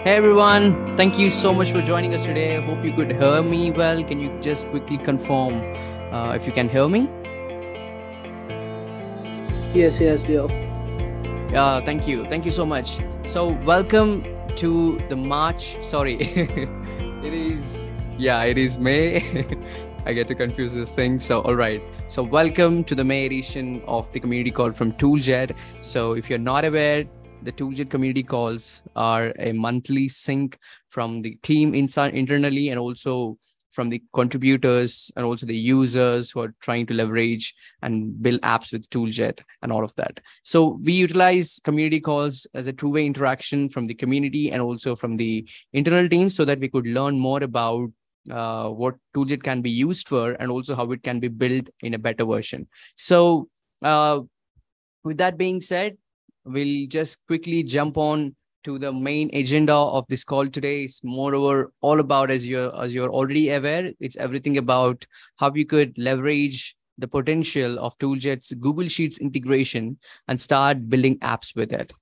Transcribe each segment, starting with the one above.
Hey everyone, thank you so much for joining us today. I hope you could hear me well. Can you just quickly confirm if you can hear me? Yes, dear. Thank you. Thank you so much. So welcome to the March. Sorry, it is May. I get to confuse this thing. So, all right. So welcome to the May edition of the community call from ToolJet. So if you're not aware, the ToolJet community calls are a monthly sync from the team internally and also from the contributors and also the users who are trying to leverage and build apps with ToolJet and all of that. So we utilize community calls as a two-way interaction from the community and also from the internal teams so that we could learn more about what ToolJet can be used for and also how it can be built in a better version. So with that being said, we'll just quickly jump on to the main agenda of this call today. Is moreover all about, as you're already aware, it's everything about how you could leverage the potential of ToolJet's Google Sheets integration and start building apps with it.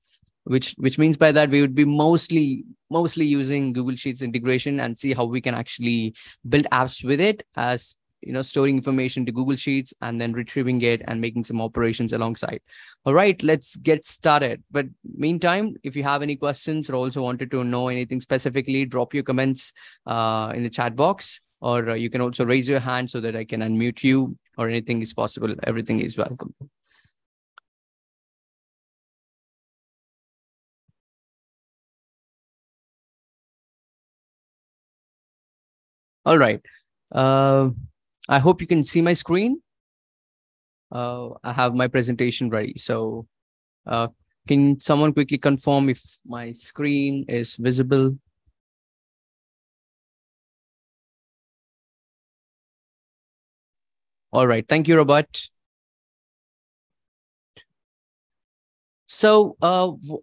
Which means by that we would be mostly using Google Sheets integration and see how we can actually build apps with it, as storing information to Google Sheets and then retrieving it and making some operations alongside. All right, let's get started. But meantime, if you have any questions or also wanted to know anything specifically, drop your comments in the chat box, or you can also raise your hand so that I can unmute you, or anything is possible. Everything is welcome. All right. I hope you can see my screen. I have my presentation ready. So can someone quickly confirm if my screen is visible? All right. Thank you, Robert. So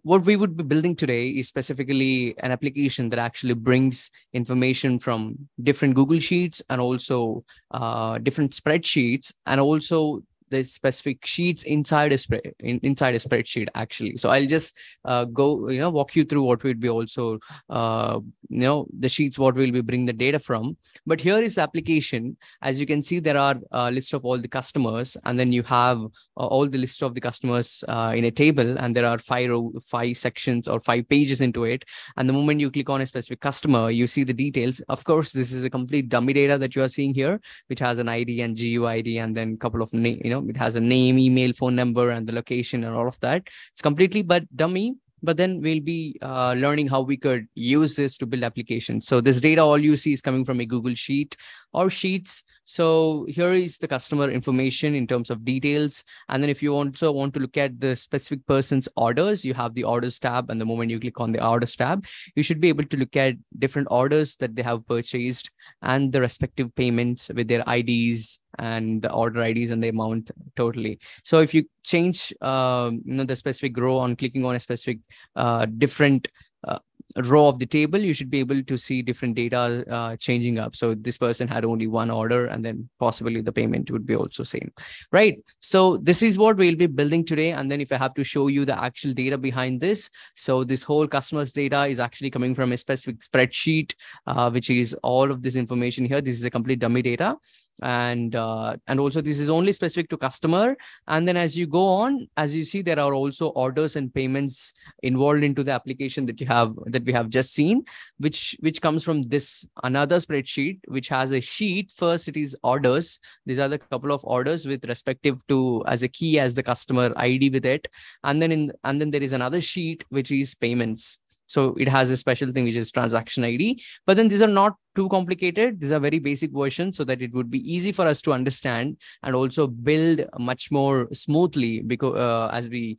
what we would be building today is specifically an application that actually brings information from different Google Sheets and also different spreadsheets, and also the specific sheets inside a spreadsheet actually. So I'll just go walk you through what we'd be also the sheets what we'll be bringing the data from. But here is the application. As you can see, there are a list of all the customers, and then you have all the list of the customers in a table, and there are five sections or 5 pages into it. And the moment you click on a specific customer, you see the details. Of course, this is a complete dummy data that you are seeing here, which has an ID and GUID, and then a couple of it has a name, email, phone number, and the location and all of that. It's completely but dummy. But then we'll be learning how we could use this to build applications. So this data, all you see is coming from a Google Sheet or Sheets. So here is the customer information in terms of details. And then if you also want to look at the specific person's orders, you have the orders tab. And the moment you click on the orders tab, you should be able to look at different orders that they have purchased and the respective payments with their IDs and the order IDs and the amount totally. So if you change the specific row on clicking on a specific different row of the table, you should be able to see different data changing up. So this person had only one order, and then possibly the payment would be also same, right? So this is what we'll be building today. And then if I have to show you the actual data behind this, so this whole customer's data is actually coming from a specific spreadsheet, which is all of this information here. This is a complete dummy data. And also this is only specific to customer. And then as you go on, as you see, there are also orders and payments involved into the application that we have just seen, which comes from this another spreadsheet, which has a sheet. First, it is orders. These are the couple of orders with respective to as a key as the customer ID with it. And then there is another sheet, which is payments. So it has a special thing, which is transaction ID. But then these are not too complicated. These are very basic versions so that it would be easy for us to understand and also build much more smoothly, because as we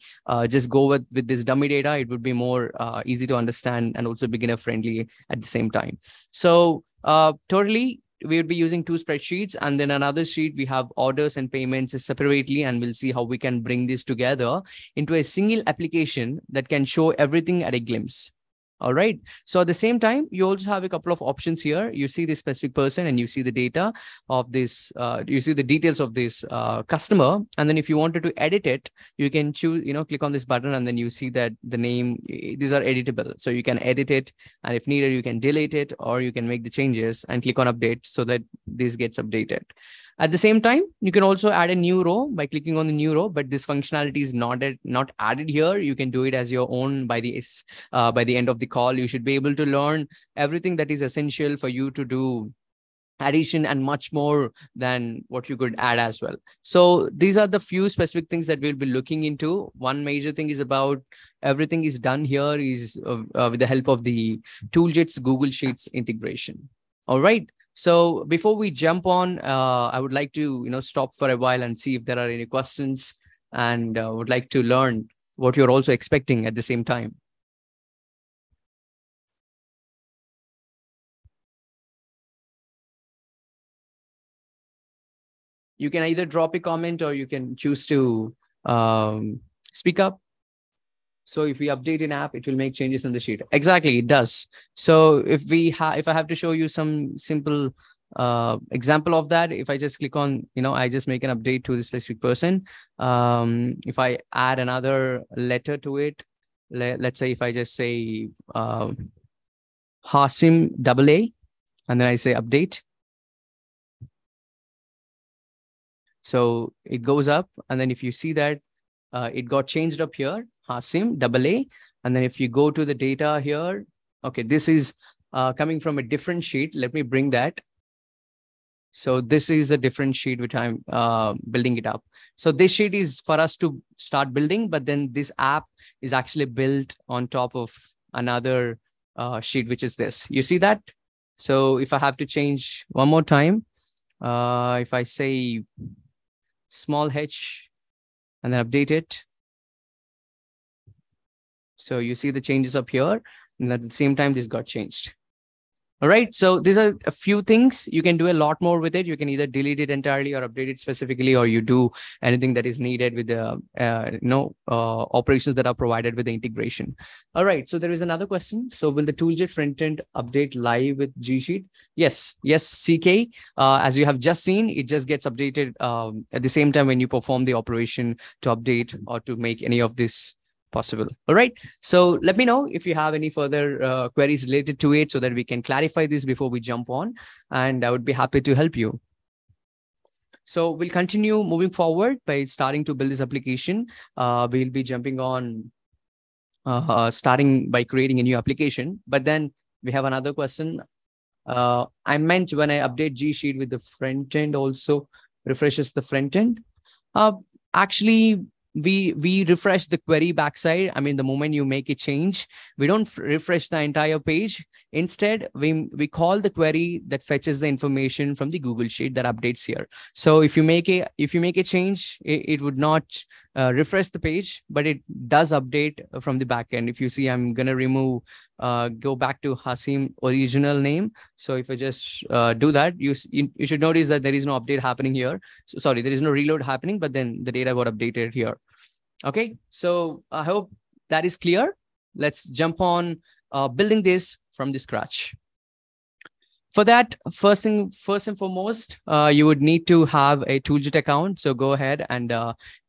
just go with this dummy data, it would be more easy to understand and also beginner friendly at the same time. So totally, we would be using 2 spreadsheets, and then another sheet we have orders and payments separately, and we'll see how we can bring this together into a single application that can show everything at a glimpse. All right. So at the same time, you also have a couple of options here. You see this specific person and you see the data of this, you see the details of this customer. And then if you wanted to edit it, you can choose, click on this button and then you see that the name, these are editable. So you can edit it. And if needed, you can delete it or you can make the changes and click on update so that this gets updated. At the same time, you can also add a new row by clicking on the new row, but this functionality is not added here. You can do it as your own by the end of the call. You should be able to learn everything that is essential for you to do addition and much more than what you could add as well. So these are the few specific things that we'll be looking into. One major thing is about everything is done here is with the help of the ToolJet's Google Sheets integration. All right. So before we jump on, I would like to stop for a while and see if there are any questions, and would like to learn what you're also expecting at the same time. You can either drop a comment or you can choose to speak up. So if we update an app, it will make changes in the sheet. Exactly, it does. So if I have to show you some simple example of that, if I just click on, I just make an update to the specific person. If I add another letter to it, let's say if I just say Hasim AA, and then I say update. So it goes up, and then if you see that it got changed up here, Hasim AA, and then if you go to the data here, okay, this is coming from a different sheet. Let me bring that. So this is a different sheet which I'm building it up. So this sheet is for us to start building, but then this app is actually built on top of another sheet, which is this. You see that? So if I have to change one more time, if I say small h and then update it. So you see the changes up here, and at the same time, this got changed. All right. So these are a few things. You can do a lot more with it. You can either delete it entirely or update it specifically, or you do anything that is needed with the operations that are provided with the integration. All right. So there is another question. So will the ToolJet front-end update live with G Sheet? Yes. Yes, CK. As you have just seen, it just gets updated at the same time when you perform the operation to update or to make any of this possible. All right. So let me know if you have any further queries related to it so that we can clarify this before we jump on, and I would be happy to help you. So we'll continue moving forward by starting to build this application. We'll be jumping on starting by creating a new application, but then we have another question. I meant when I update G Sheet with the front end also refreshes the front end. Actually, we refresh the query backside. I mean, the moment you make a change, we don't refresh the entire page. Instead, we call the query that fetches the information from the Google Sheet that updates here. So if you make a change, it would not refresh the page, but it does update from the backend. If you see, I'm gonna remove, go back to Hasim original name. So if I just do that, you should notice that there is no update happening here. So sorry, there is no reload happening, but then the data got updated here. Okay, so I hope that is clear. Let's jump on building this from the scratch. For that, first and foremost, you would need to have a ToolJet account. So go ahead and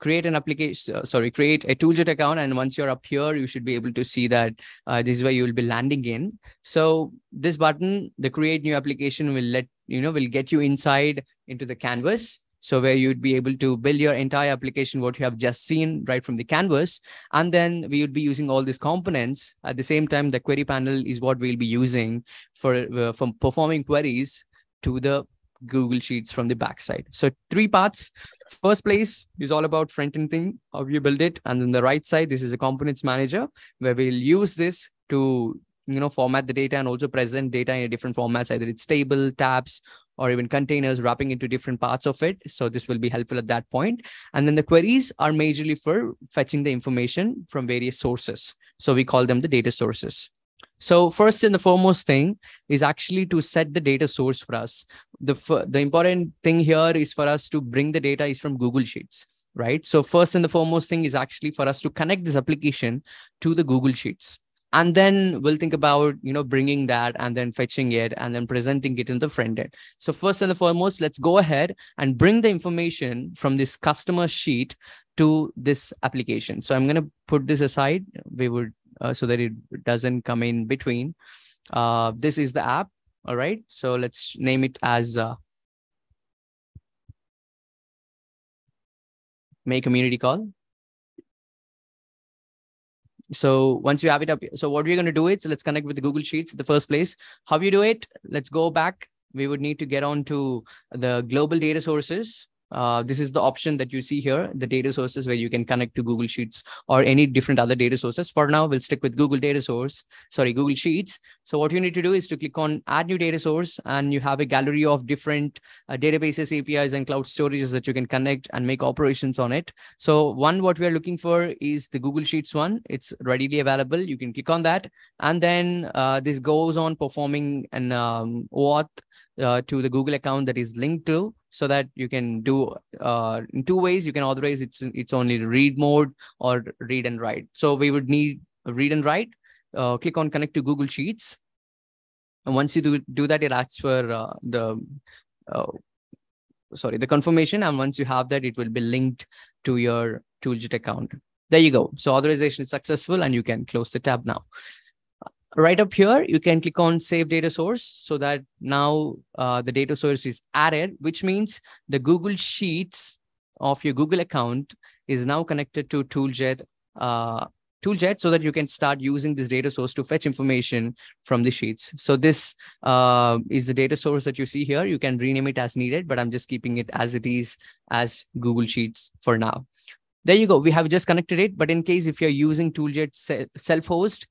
create an application. Create a ToolJet account. And once you're up here, you should be able to see that this is where you will be landing in. So this button, the create new application, will get you inside into the canvas. So where you'd be able to build your entire application, what you have just seen right from the canvas. And then we would be using all these components. At the same time, the query panel is what we'll be using for from performing queries to the Google Sheets from the backside. So 3 parts. First place is all about front-end thing, how you build it. And then the right side, this is a components manager where we'll use this to format the data and also present data in different formats, either it's table, tabs, or even containers wrapping into different parts of it. So this will be helpful at that point. And then the queries are majorly for fetching the information from various sources. So we call them the data sources. So first and the foremost thing is actually to set the data source for us. The important thing here is for us to bring the data is from Google Sheets, right? So first and the foremost thing is actually for us to connect this application to the Google Sheets. And then we'll think about, bringing that and then fetching it and then presenting it in the front end. So first and foremost, let's go ahead and bring the information from this customer sheet to this application. So I'm going to put this aside. We would, so that it doesn't come in between. This is the app. All right. So let's name it as make community call. So once you have it up, so what we're going to do is let's connect with the Google Sheets in the first place. How you do it? Let's go back. We would need to get on to the global data sources. This is the option that you see here, the data sources where you can connect to Google Sheets or any different other data sources. For now, we'll stick with Google Sheets. So what you need to do is to click on add new data source, and you have a gallery of different databases, APIs, and cloud storages that you can connect and make operations on it. So what we are looking for is the Google Sheets one. It's readily available. You can click on that. And then this goes on performing an OAuth to the Google account that is linked to, so that you can do in two ways. You can authorize it's only read mode or read and write. So we would need read and write. Click on connect to Google Sheets. And once you do that, it asks for the confirmation. And once you have that, it will be linked to your ToolJet account. There you go. So authorization is successful, and you can close the tab now. Right up here, you can click on save data source, so that now the data source is added, which means the Google Sheets of your Google account is now connected to ToolJet, so that you can start using this data source to fetch information from the sheets. So this is the data source that you see here. You can rename it as needed, but I'm just keeping it as it is as Google Sheets for now. There you go. We have just connected it. But in case if you're using ToolJet self-host,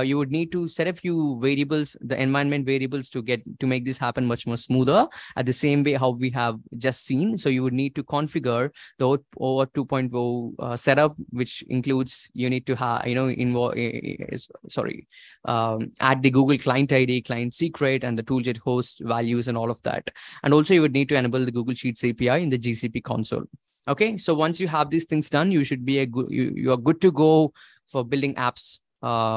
you would need to set a few variables, the environment variables, to make this happen much more smoother at the same way how we have just seen. So you would need to configure the OAuth 2.0 setup, which includes you need to have, add the Google client ID, client secret, and the ToolJet host values and all of that. And also you would need to enable the Google Sheets API in the GCP console. Okay, so once you have these things done, you should be you are good to go for building apps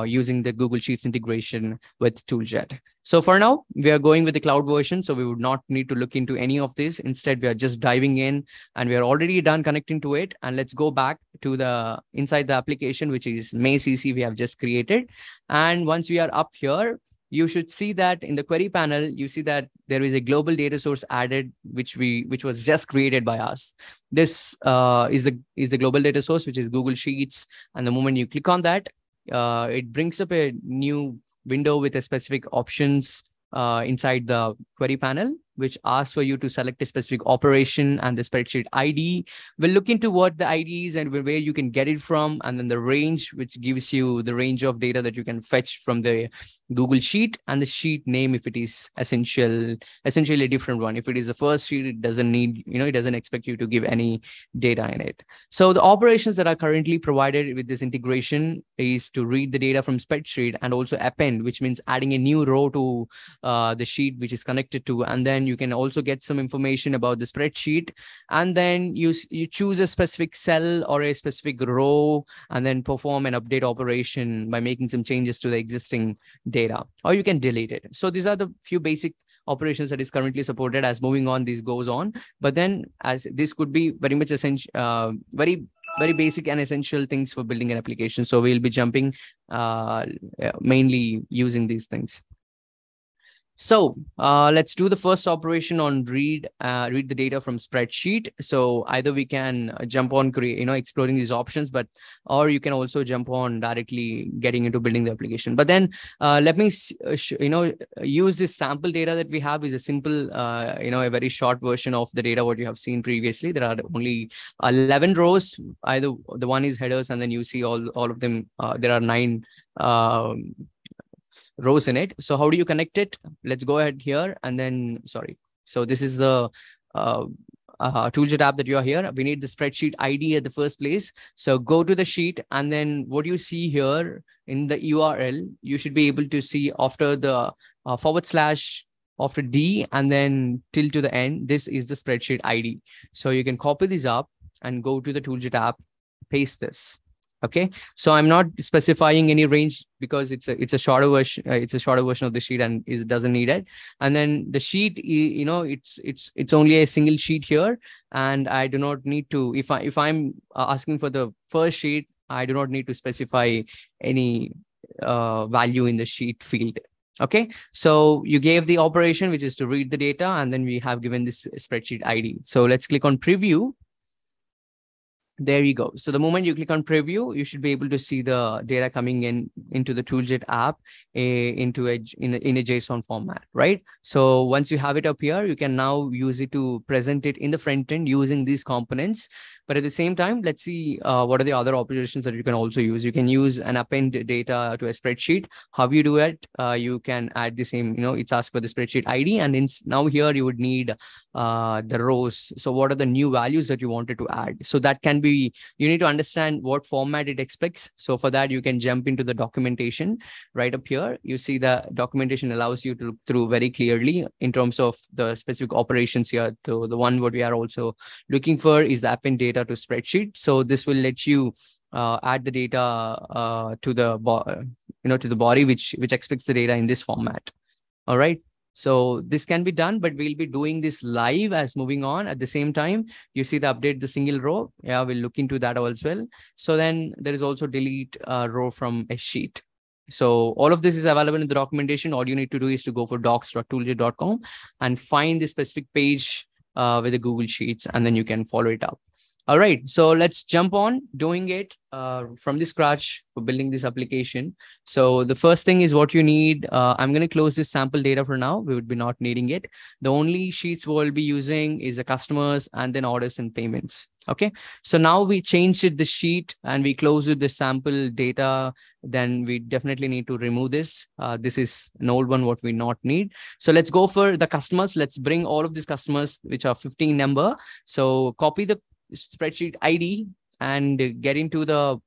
using the Google Sheets integration with ToolJet. So for now, we are going with the cloud version, so we would not need to look into any of this. Instead, we are just diving in, and we are already done connecting to it. And let's go back to inside the application, which is MayCC we have just created. And once we are up here, you should see that in the query panel, you see that there is a global data source added, which was just created by us. This is the global data source, which is Google Sheets. And the moment you click on that, it brings up a new window with a specific options inside the query panel, which asks for you to select a specific operation and the spreadsheet ID. We'll look into what the ID is and where you can get it from, and then the range, which gives you the range of data that you can fetch from the Google Sheet, and the sheet name if it is essentially a different one. If it is the first sheet, it doesn't need, it doesn't expect you to give any data in it. So the operations that are currently provided with this integration is to read the data from spreadsheet and also append, which means adding a new row to the sheet which is connected to, and then you can also get some information about the spreadsheet, and then you choose a specific cell or a specific row, and then perform an update operation by making some changes to the existing data, or you can delete it. So these are the few basic operations that is currently supported. As moving on, this goes on, but then as this could be very much essential, very basic and essential things for building an application. So we'll be jumping mainly using these things. So let's do the first operation on read the data from spreadsheet. So either we can jump on exploring these options, or you can also jump on directly getting into building the application. But then let me use this sample data that we have is a simple a very short version of the data what you have seen previously. There are only 11 rows. Either the one is headers, and then you see all of them. There are 9 rows in it. So how do you connect it? Let's go ahead here, and then so this is the ToolJet app that you are here. We need the spreadsheet ID at the first place. So go to the sheet, and then what you see here in the URL, you should be able to see after the / after D and then till to the end. This is the spreadsheet ID. So you can copy this up and go to the ToolJet app, paste this. Okay, so I'm not specifying any range because it's a shorter version. It's a shorter version of the sheet and it doesn't need it. And then the sheet, it's only a single sheet here, and I do not need to. If I'm asking for the first sheet, I do not need to specify any value in the sheet field. Okay, so you gave the operation, which is to read the data, and then we have given this spreadsheet ID. So let's click on preview. There you go. So the moment you click on preview, you should be able to see the data coming into the ToolJet app in a JSON format, right? So once you have it up here, you can now use it to present it in the front end using these components. But at the same time, let's see what are the other operations that you can also use. You can use an append data to a spreadsheet. How you do it? You can add the same, it's asked for the spreadsheet ID. And now here you would need the rows. So what are the new values that you wanted to add? So that can be, you need to understand what format it expects. So for that, you can jump into the documentation right up here. You see the documentation allows you to look through very clearly in terms of the specific operations here. So the one what we are also looking for is the append data to spreadsheet. So this will let you add the data to the body which expects the data in this format. All right. So this can be done, but we'll be doing this live as moving on. At the same time, you see the update the single row. Yeah, we'll look into that as well. So then there is also delete row from a sheet. So all of this is available in the documentation. All you need to do is to go for docs.tooljet.com and find the specific page with the Google Sheets, and then you can follow it up. All right, so let's jump on doing it from the scratch for building this application. So the first thing is what you need. I'm going to close this sample data for now. We would be not needing it. The only sheets we'll be using is the customers and then orders and payments. Okay, so now we changed it, the sheet, and we closed it, the sample data. Then we definitely need to remove this. This is an old one, what we not need. So let's go for the customers. Let's bring all of these customers, which are 15 number. So copy the spreadsheet ID and get into the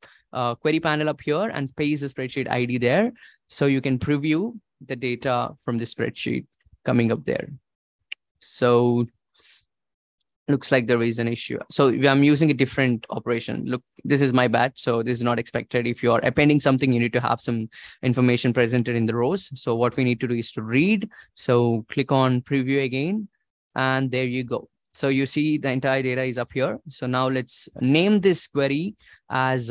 query panel up here and paste the spreadsheet ID there. So you can preview the data from the spreadsheet coming up there. So looks like there is an issue. So I'm using a different operation. Look, this is my bad. So this is not expected. If you're appending something, you need to have some information presented in the rows. So what we need to do is to read. So click on preview again, and there you go. So you see the entire data is up here. So now let's name this query as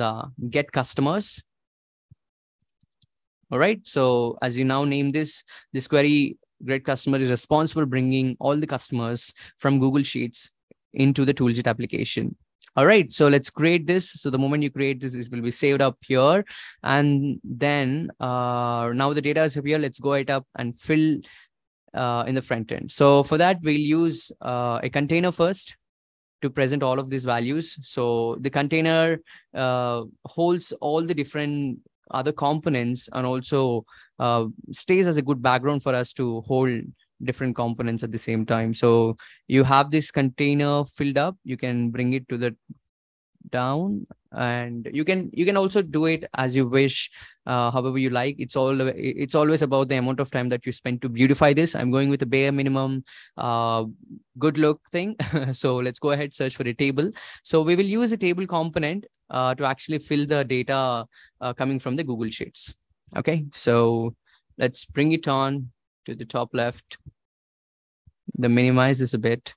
get customers. All right. So as you now name this query, get customer is responsible bringing all the customers from Google Sheets into the ToolJet application. All right. So let's create this. So the moment you create this, it will be saved up here. And then now the data is up here. Let's go it up and fill in the front end. So for that, we'll use a container first to present all of these values. So the container holds all the different other components and also stays as a good background for us to hold different components at the same time. So you have this container filled up. You can bring it to the down, and you can also do it as you wish, however you like. It's always about the amount of time that you spend to beautify this. I'm going with a bare minimum good look thing. So let's go ahead, search for a table. So we will use a table component to actually fill the data coming from the Google Sheets. Okay, so let's bring it on to the top left. Minimize this a bit.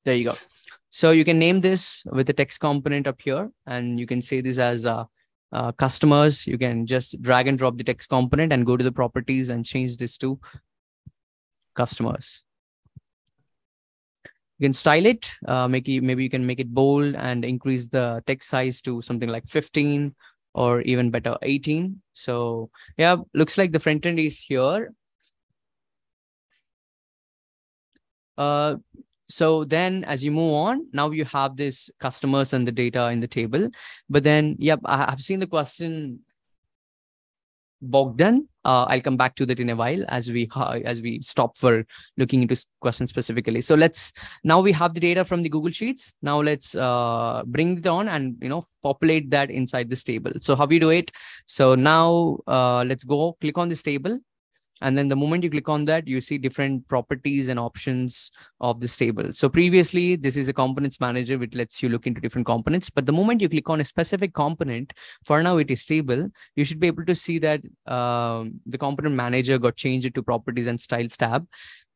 There you go. So you can name this with the text component up here, and you can say this as customers. You can just drag and drop the text component and go to the properties and change this to customers. You can style it, maybe you can make it bold and increase the text size to something like 15 or even better 18. So yeah, looks like the front end is here. So then as you move on, now you have this customers and the data in the table. But then, yep, I've seen the question, Bogdan. I'll come back to that in a while as we stop for looking into questions specifically. So now we have the data from the Google Sheets. Now let's bring it on and populate that inside this table. So how we do it? So now let's go click on this table. And then the moment you click on that, you see different properties and options of this table. So previously, this is a components manager, which lets you look into different components. But the moment you click on a specific component, for now it is stable, you should be able to see that the component manager got changed to properties and styles tab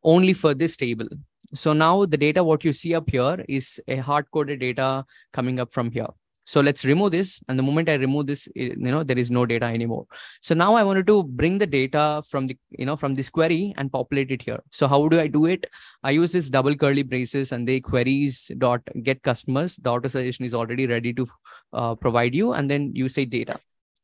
only for this table. So now the data, what you see up here is a hard-coded data coming up from here. So let's remove this. And the moment I remove this, there is no data anymore. So now I wanted to bring the data from the, from this query and populate it here. So how do I do it? I use this double curly braces and the queries dot get customers. The auto suggestion is already ready to provide you. And then you say data.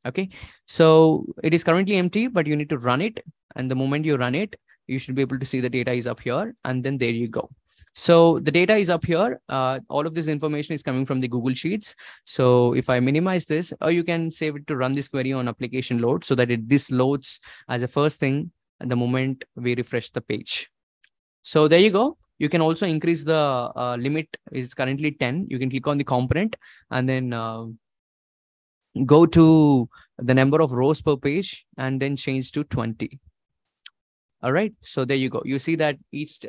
Okay. So it is currently empty, but you need to run it. And the moment you run it, you should be able to see the data is up here. And then there you go. So the data is up here. All of this information is coming from the Google Sheets. So if I minimize this, or you can save it to run this query on application load so that this loads as a first thing at the moment we refresh the page. So there you go. You can also increase the limit is currently 10. You can click on the component and then go to the number of rows per page and then change to 20. All right. So there you go. You see that each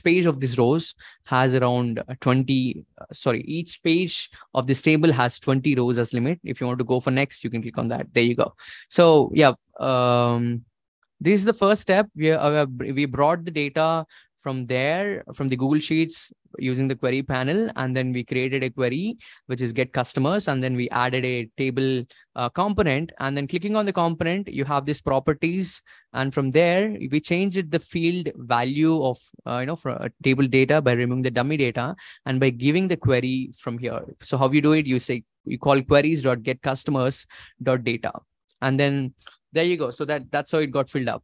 page of these rows has around 20. Each page of this table has 20 rows as limit. If you want to go for next, you can click on that. There you go. So yeah, this is the first step. We brought the data from there, from the Google Sheets using the query panel. And then we created a query, which is get customers. And then we added a table component. And then clicking on the component, you have these properties. And from there, we changed the field value of, for table data by removing the dummy data and by giving the query from here. So how you do it, you call queries.getCustomers.data. And then there you go. So that's how it got filled up.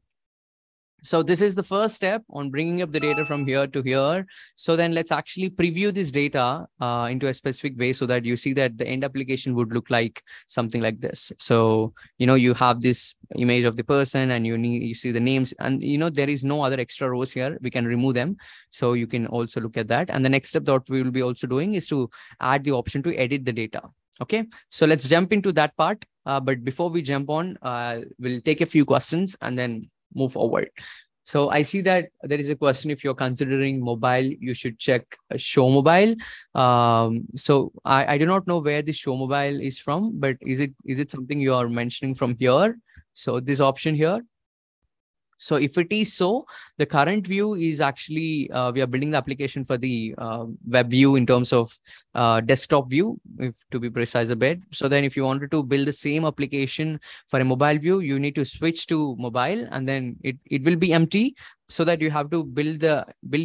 So this is the first step on bringing up the data from here to here. So then let's actually preview this data into a specific way so that you see that the end application would look like something like this. So, you have this image of the person and you see the names and, there is no other extra rows here. We can remove them. So you can also look at that. And the next step that we will be also doing is to add the option to edit the data. Okay, so let's jump into that part. But before we jump on, we'll take a few questions and then move forward. So I see that there is a question. If you're considering mobile, you should check show mobile. So I do not know where the show mobile is from, but is it something you are mentioning from here? So this option here. So if it is so, the current view is actually, we are building the application for the web view in terms of desktop view, if to be precise a bit. So then if you wanted to build the same application for a mobile view, you need to switch to mobile and then it will be empty so that you have to build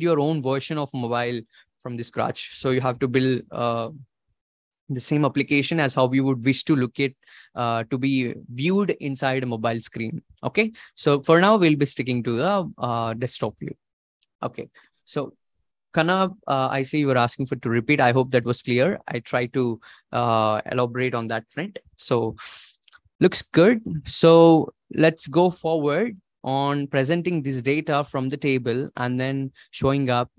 your own version of mobile from the scratch. So you have to build the same application as how we would wish to look it to be viewed inside a mobile screen. Okay, so for now we'll be sticking to the desktop view. Okay, so Kana, I see you were asking to repeat. I hope that was clear. I try to elaborate on that front. So looks good. So let's go forward on presenting this data from the table and then showing up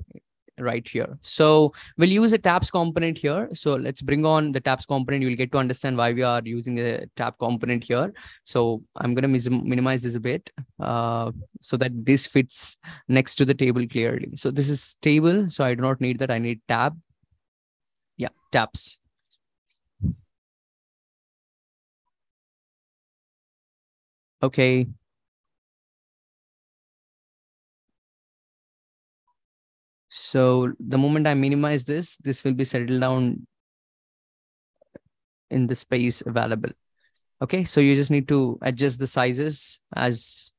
right here. So we'll use a tabs component here. So let's bring on the tabs component. You'll get to understand why we are using a tab component here. So I'm going to minimize this a bit so that this fits next to the table clearly. So this is table. So I do not need that. I need tab. Yeah, tabs. Okay. So the moment I minimize this will be settled down in the space available. Okay, so you just need to adjust the sizes as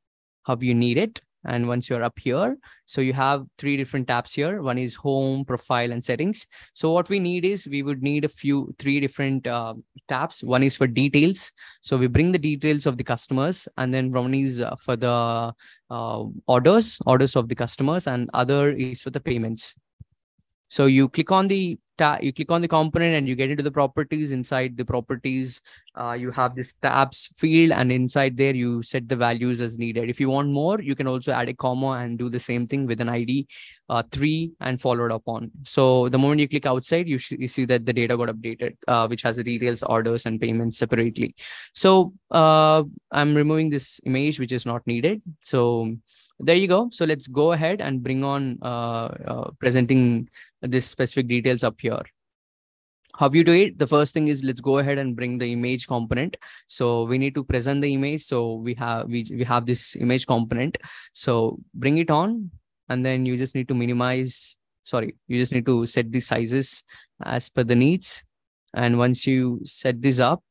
how you need it. And once you're up here, so you have 3 different tabs here. One is home, profile, and settings. So what we need is we would need 3 different tabs. One is for details. So we bring the details of the customers, and then one is for the orders of the customers, and other is for the payments. So you click on the you click on the component and you get into the properties. Inside the properties, you have this tabs field, and inside there you set the values as needed. If you want more, you can also add a comma and do the same thing with an ID 3 and followed up on. So the moment you click outside, you see that the data got updated, which has the details, orders, and payments separately. So I'm removing this image, which is not needed. So there you go. So let's go ahead and bring on presenting this specific details up here. How you do it? The first thing is, let's go ahead and bring the image component. So we need to present the image. So we have this image component. So bring it on, and then you just need to minimize. Sorry, you just need to set the sizes as per the needs. And once you set this up,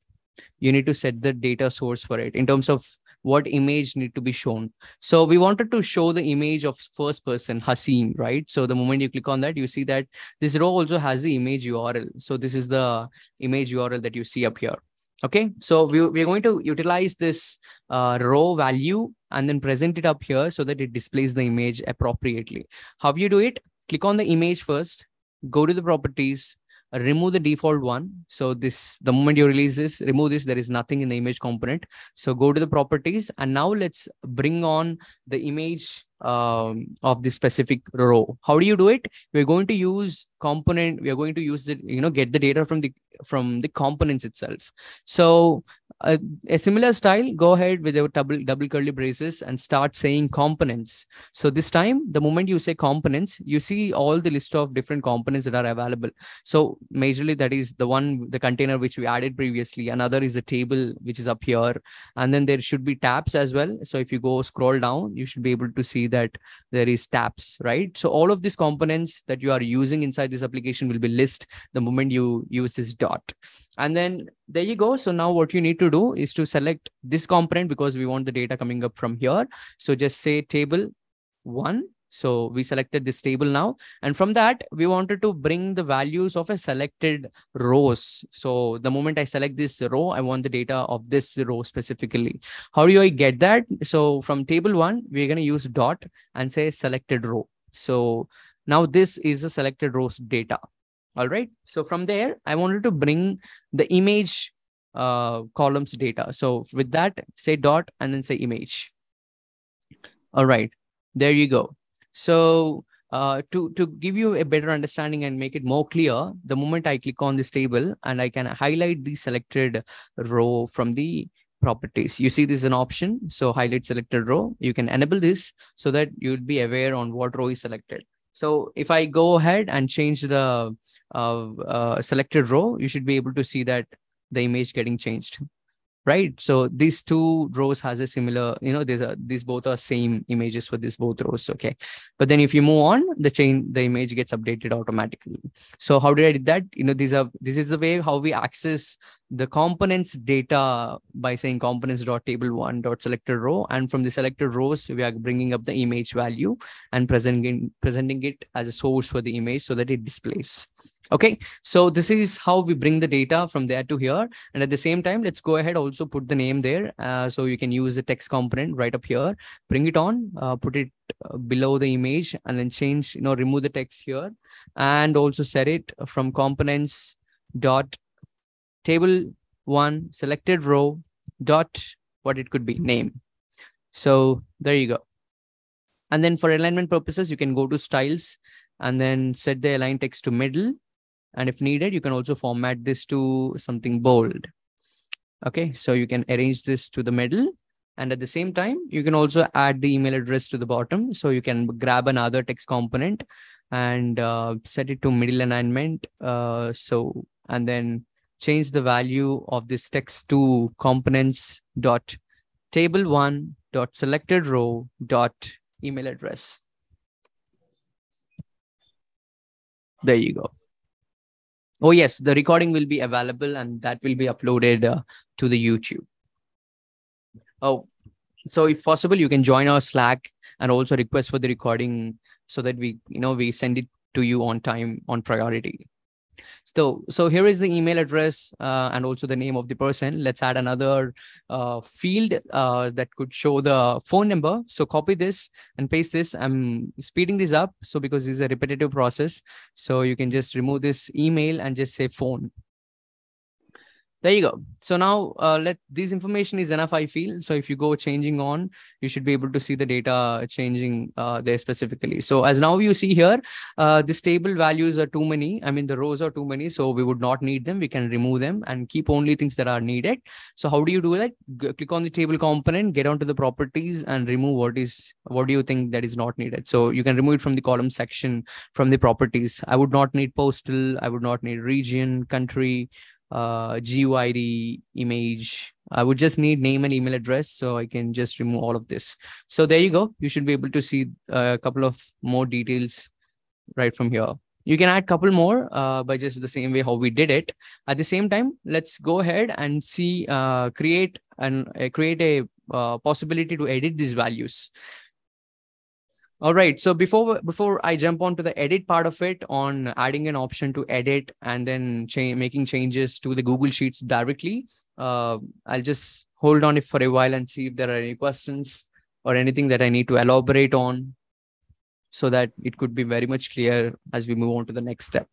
you need to set the data source for it in terms of what image need to be shown. So we wanted to show the image of first person, Hasim, right? So the moment you click on that, you see that this row also has the image URL. So this is the image URL that you see up here. Okay, so we're going to utilize this row value and then present it up here so that it displays the image appropriately. How you do it? Click on the image first, go to the properties, remove the default one. So this, the moment you release this, remove this, there is nothing in the image component. So go to the properties, and now let's bring on the image of this specific row. How do you do it? We're going to use component. We are going to use the, get the data from the components itself. So a similar style, go ahead with your double curly braces and start saying components. So this time, the moment you say components, you see all the list of different components that are available. So majorly that is the container which we added previously. Another is a table which is up here. And then there should be tabs as well. So if you go scroll down, you should be able to see that there is tabs, right? So all of these components that you are using inside this application will be listed the moment you use this dot. And then there you go. So now what you need to do is to select this component because we want the data coming up from here. So just say table 1. So we selected this table now. And from that, we wanted to bring the values of a selected rows. So the moment I select this row, I want the data of this row specifically. How do I get that? So from table 1, we're going to use dot and say selected row. So now this is the selected rows data. All right. So from there, I wanted to bring the image columns data. So with that, say dot and then say image. All right. There you go. So to give you a better understanding and make it more clear, the moment I click on this table and I can highlight the selected row from the properties, you see this is an option. So highlight selected row. You can enable this so that you'll be aware on what row is selected. So if I go ahead and change the selected row, you should be able to see that the image getting changed. Right. So these two rows has a similar, these both are same images for these both rows. Okay. But then if you move on, the image gets updated automatically. So how did I do that? This is the way how we access the components data by saying components.table1.selected row. And from the selected rows, we are bringing up the image value and presenting it as a source for the image so that it displays. Okay, so this is how we bring the data from there to here. And at the same time, let's go ahead, also put the name there. So you can use the text component right up here, bring it on, put it below the image, and then change, remove the text here, and also set it from components dot table 1 selected row dot what it could be name. So there you go. And then for alignment purposes, you can go to styles and then set the align text to middle. And if needed, you can also format this to something bold. Okay, so you can arrange this to the middle. And at the same time, you can also add the email address to the bottom. So you can grab another text component and set it to middle alignment. And then change the value of this text to components dot table 1 dot selected row dot email address. There you go. Oh, yes, the recording will be available and that will be uploaded to the YouTube. Oh, so if possible, you can join our Slack and also request for the recording so that we send it to you on time, on priority. So here is the email address and also the name of the person. Let's add another field that could show the phone number. So copy this and paste this. I'm speeding this up. So because this is a repetitive process, so you can just remove this email and just say phone. There you go. So now this information is enough, I feel. So if you go changing on, you should be able to see the data changing there specifically. So as now you see here, this table values are too many. I mean, the rows are too many. So we would not need them. We can remove them and keep only things that are needed. So how do you do that? Click on the table component, get onto the properties and remove what do you think that is not needed. So you can remove it from the column section from the properties. I would not need postal. I would not need region, country, GUID, image. I would just need name and email address, so I can just remove all of this. So there you go. You should be able to see a couple of more details right from here. You can add a couple more by just the same way how we did it. At the same time, let's go ahead and see create a possibility to edit these values. All right. So before I jump on to the edit part of it, on adding an option to edit and then making changes to the Google Sheets directly, I'll just hold on it for a while and see if there are any questions or anything that I need to elaborate on, so that it could be very much clear as we move on to the next step.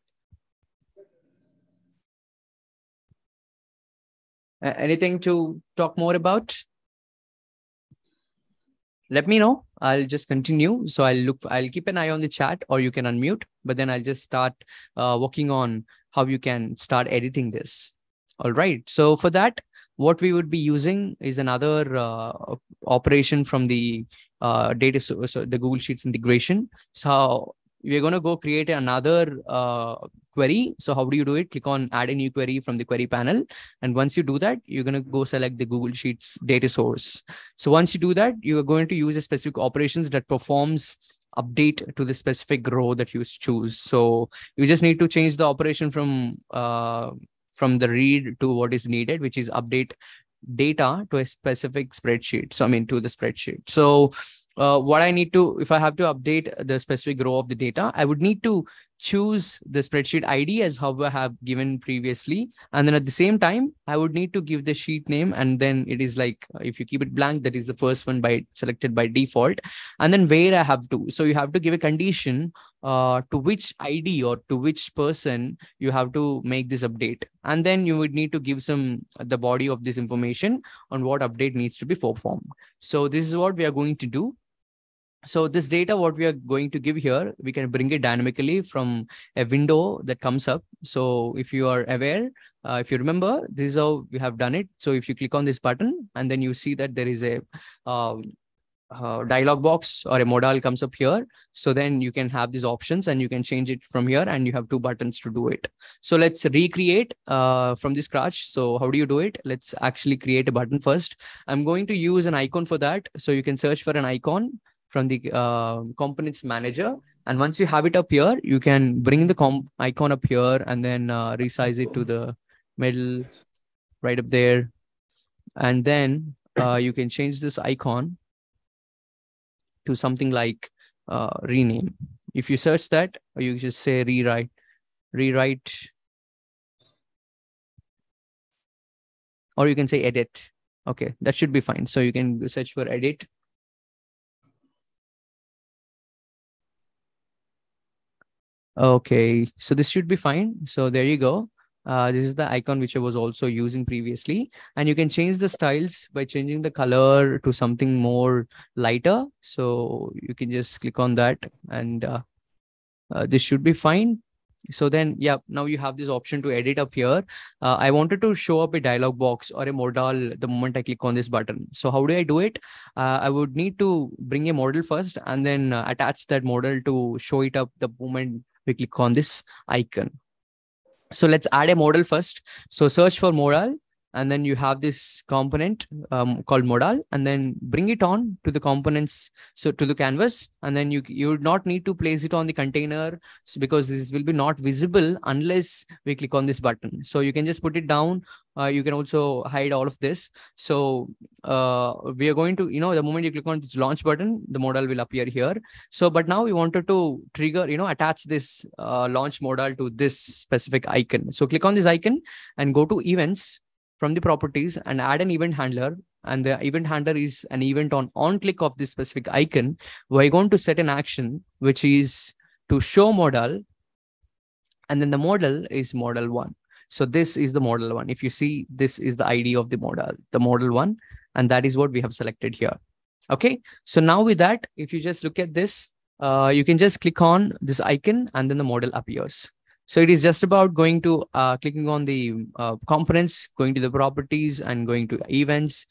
Anything to talk more about? Let me know. I'll just continue. So I'll keep an eye on the chat, or you can unmute, but then I'll just start working on how you can start editing this. All right. So for that, what we would be using is another operation from the data source, so the Google Sheets integration. So we're going to go create another query. So how do you do it? Click on add a new query from the query panel. And once you do that, you're going to go select the Google Sheets data source. So once you do that, you are going to use a specific operations that performs update to the specific row that you choose. So you just need to change the operation from the read to what is needed, which is update data to a specific spreadsheet. So I mean to the spreadsheet. So what I need to, if I have to update the specific row of the data, I would need to choose the spreadsheet ID as how I have given previously. And then at the same time, I would need to give the sheet name. And then it is like, if you keep it blank, that is the first one selected by default. And then where I have to, so you have to give a condition to which ID or to which person you have to make this update. And then you would need to give the body of this information on what update needs to be performed. So this is what we are going to do. So this data, what we are going to give here, we can bring it dynamically from a window that comes up. So if you are aware, if you remember, this is how we have done it. So if you click on this button and then you see that there is a dialog box or a modal comes up here. So then you can have these options and you can change it from here, and you have two buttons to do it. So let's recreate from the scratch. So how do you do it? Let's actually create a button first. I'm going to use an icon for that. So you can search for an icon from the components manager. And once you have it up here, you can bring the icon up here and then resize it to the middle right up there. And then you can change this icon to something like rename. If you search that, or you just say rewrite, or you can say edit. Okay, that should be fine. So you can search for edit. Okay, so this should be fine. So there you go. This is the icon which I was also using previously. And you can change the styles by changing the color to something more lighter. So you can just click on that and this should be fine. So then, yeah, now you have this option to edit up here. I wanted to show up a dialog box or a modal the moment I click on this button. So how do I do it? I would need to bring a model first and then attach that model to show it up the moment we click on this icon. So let's add a model first. So search for modal and then you have this component called modal, and then bring it on to the components, so to the canvas, and then you would not need to place it on the container, so because this will be not visible unless we click on this button. So you can just put it down. You can also hide all of this. So we are going to, the moment you click on this launch button, the modal will appear here. So but now we wanted to trigger, attach this launch modal to this specific icon. So click on this icon and go to events from the properties and add an event handler. And the event handler is an event on click of this specific icon. We're going to set an action which is to show modal, and then the modal is modal 1. So this is the modal 1. If you see, this is the ID of the modal 1, and that is what we have selected here. Okay, so now with that, if you just look at this, you can just click on this icon and then the modal appears. So it is just about going to clicking on the components, going to the properties and going to events,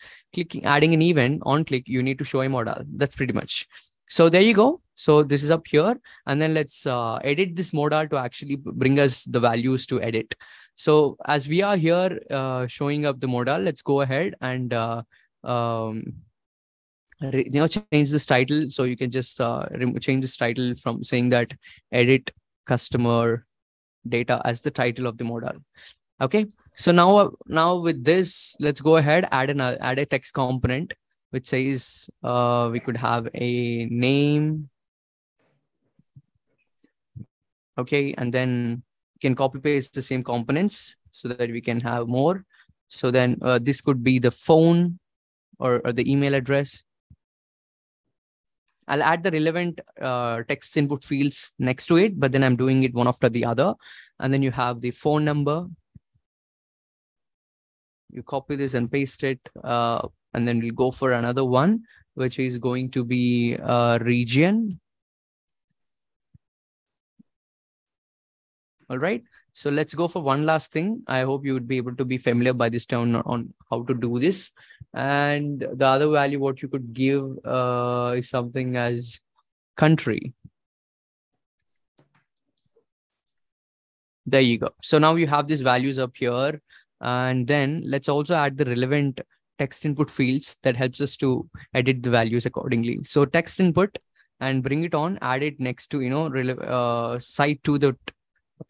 adding an event on click. You need to show a modal. That's pretty much. So there you go. So this is up here, and then let's edit this modal to actually bring us the values to edit. So as we are here showing up the modal, let's go ahead and change this title. So you can just change this title from saying that edit customer data as the title of the modal. Okay, so now with this, let's go ahead, add a text component which says we could have a name. Okay, and then you can copy paste the same components so that we can have more. So then this could be the phone or the email address. I'll add the relevant text input fields next to it, but then I'm doing it one after the other. And then you have the phone number. You copy this and paste it. And then we'll go for another one, which is going to be region. All right. So let's go for one last thing. I hope you would be able to be familiar by this time on how to do this. And the other value, what you could give is something as country. There you go. So now you have these values up here. And then let's also add the relevant text input fields that helps us to edit the values accordingly. So text input, and bring it on, add it next to, site to the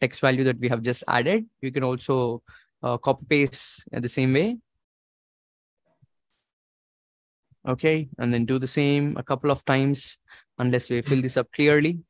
text value that we have just added. You can also copy paste the same way. Okay, and then do the same a couple of times unless we fill this up clearly.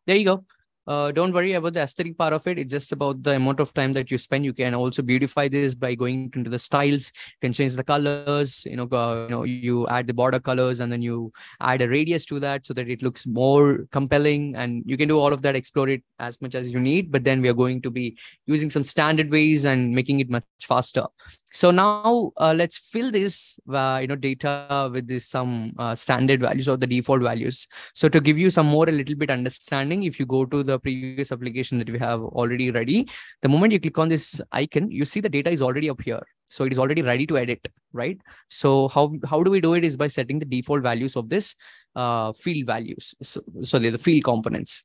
There you go. Don't worry about the aesthetic part of it. It's just about the amount of time that you spend. You can also beautify this by going into the styles. You can change the colors. You add the border colors, and then you add a radius to that so that it looks more compelling. And you can do all of that. Explore it as much as you need. But then we are going to be using some standard ways and making it much faster. So now let's fill this data with this some standard values or the default values. So to give you some more a little bit understanding, if you go to the previous application that we have already ready, the moment you click on this icon, you see the data is already up here. So it is already ready to edit, right? So how do we do it is by setting the default values of this field values. So they're the field components.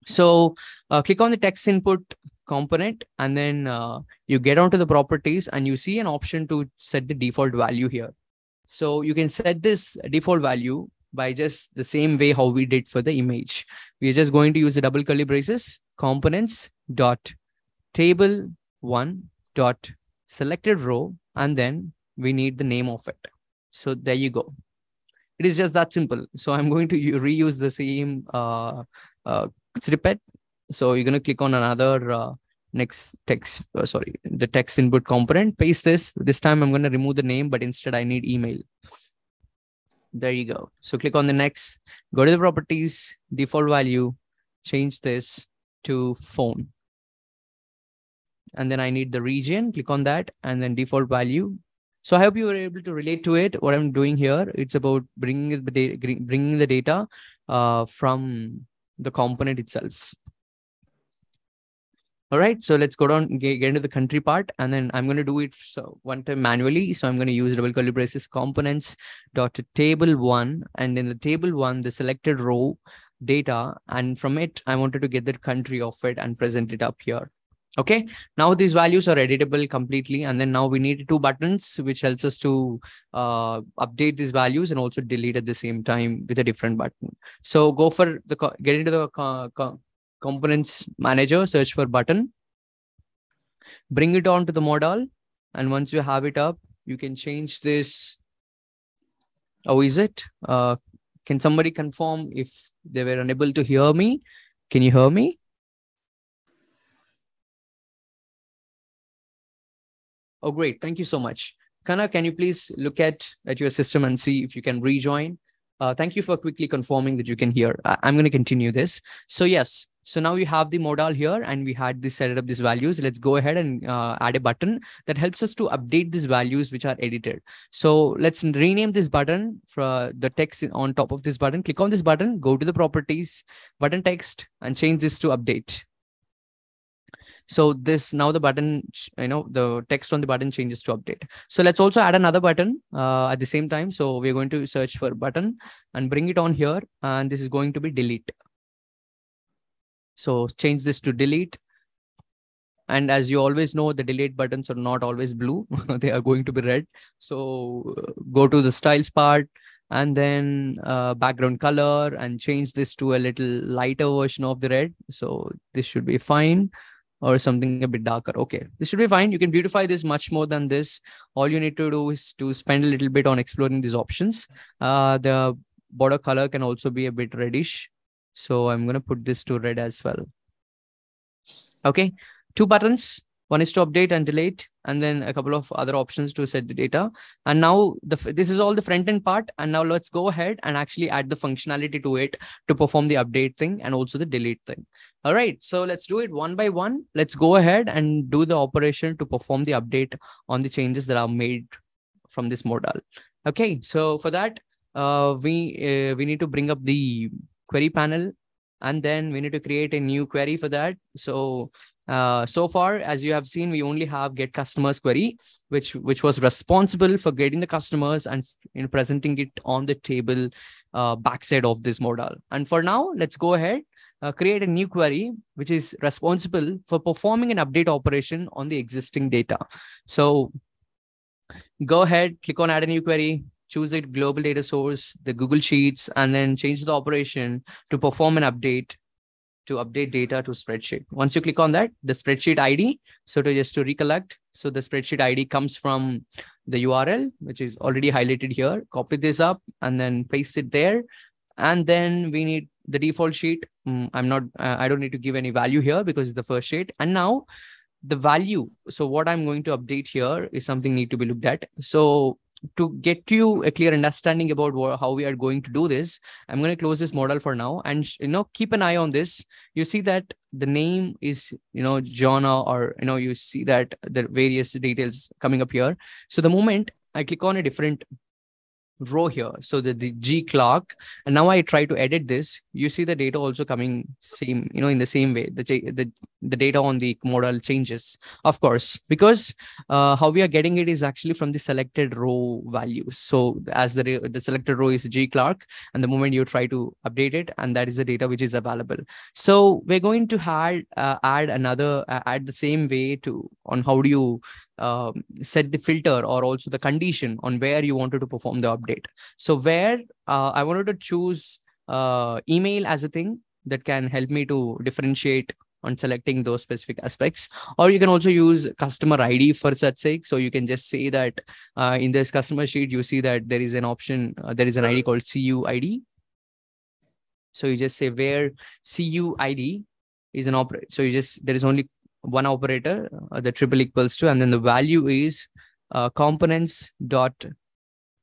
So click on the text input component, and then you get onto the properties and you see an option to set the default value here. So you can set this default value by just the same way how we did for the image. We are just going to use the double curly braces, components dot table 1 dot selected row, and then we need the name of it. So there you go. It is just that simple. So I'm going to reuse the same snippet. So you're going to click on another next text, the text input component, paste this. This time I'm going to remove the name, but instead I need email. There you go. So click on the next, go to the properties, default value, change this to phone. And then I need the region, click on that, and then default value. So I hope you were able to relate to it. What I'm doing here, it's about bringing the data from the component itself. All right, so let's go down, get into the country part, and then I'm going to do it one time manually. So I'm going to use double curly braces components dot table 1, and in the table 1, the selected row, data, and from it, I wanted to get the country of it and present it up here. Okay, now these values are editable completely. And then now we need two buttons, which helps us to update these values and also delete at the same time with a different button. So go for get into the components manager, search for button, bring it on to the modal. And once you have it up, you can change this. Oh, is it? Can somebody confirm if they were unable to hear me? Can you hear me? Oh, great. Thank you so much. Kana, can you please look at your system and see if you can rejoin? Thank you for quickly confirming that you can hear. I'm going to continue this. So yes, so now we have the modal here and we had this set up these values. Let's go ahead and add a button that helps us to update these values which are edited. So let's rename this button for the text on top of this button. Click on this button, go to the properties, button text, and change this to update. So this now the button, the text on the button changes to update. So let's also add another button at the same time. So we're going to search for button and bring it on here. And this is going to be delete. So change this to delete. And as you always know, the delete buttons are not always blue. They are going to be red. So go to the styles part and then background color and change this to a little lighter version of the red. So this should be fine. Or something a bit darker. Okay, this should be fine. You can beautify this much more than this. All you need to do is to spend a little bit on exploring these options. The border color can also be a bit reddish. So I'm going to put this to red as well. Okay, two buttons. One is to update and delete, and then a couple of other options to set the data. And now this is all the front end part. And now let's go ahead and actually add the functionality to it to perform the update thing and also the delete thing. All right, so let's do it one by one. Let's go ahead and do the operation to perform the update on the changes that are made from this modal. Okay, so for that, we need to bring up the query panel, and then we need to create a new query for that. So so far, as you have seen, we only have get customers query, which was responsible for getting the customers and presenting it on the table backside of this modal. And for now, let's go ahead, create a new query, which is responsible for performing an update operation on the existing data. So go ahead, click on add a new query, choose the global data source, the Google Sheets, and then change the operation to perform an update to update data to spreadsheet. Once you click on that, the spreadsheet ID, so just to recollect, so the spreadsheet ID comes from the URL, which is already highlighted here. Copy this up and then paste it there. And then we need the default sheet. I don't need to give any value here because it's the first sheet. And now the value. So what I'm going to update here is something need to be looked at. So to get you a clear understanding about how we are going to do this, I'm going to close this model for now and keep an eye on this. You see that the name is Jonna, or you see that the various details coming up here. So the moment I click on a different row here, so the G clock, and now I try to edit this, you see the data also coming same, in the same way. The data on the model changes, of course, because how we are getting it is actually from the selected row values. So as the selected row is G clock, and the moment you try to update it, and that is the data which is available. So we're going to add the same way on how do you set the filter or also the condition on where you wanted to perform the update. So where I wanted to choose email as a thing that can help me to differentiate on selecting those specific aspects, or you can also use customer ID for such sake. So you can just say that in this customer sheet, you see that there is an option, there is an ID called CUID. So you just say where CUID is an operator. So there is only one operator, the triple equals to, and then the value is components dot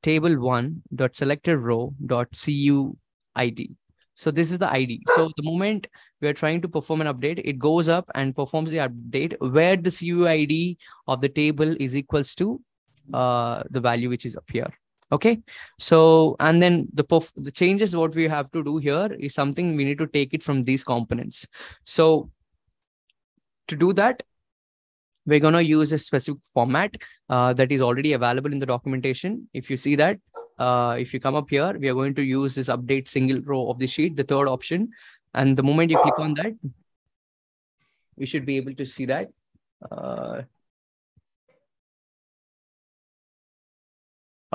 table one dot selected row dot CUID. So this is the ID. So the moment we are trying to perform an update, it goes up and performs the update where the CUID of the table is equals to the value which is up here. Okay. So, and then the changes what we have to do here is something we need to take it from these components. So to do that, we're going to use a specific format that is already available in the documentation. If you see that, if you come up here, we are going to use this update single row of the sheet, the third option. And the moment you click on that, we should be able to see that. All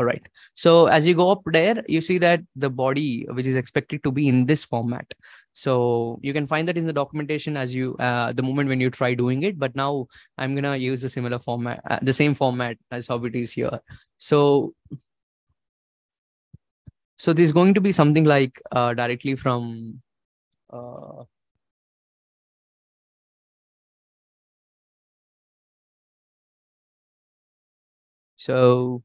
right. So as you go up there, you see that the body, which is expected to be in this format. So you can find that in the documentation as you, the moment when you try doing it. But now I'm going to use a similar format, the same format as how it is here. So this is going to be something like directly from so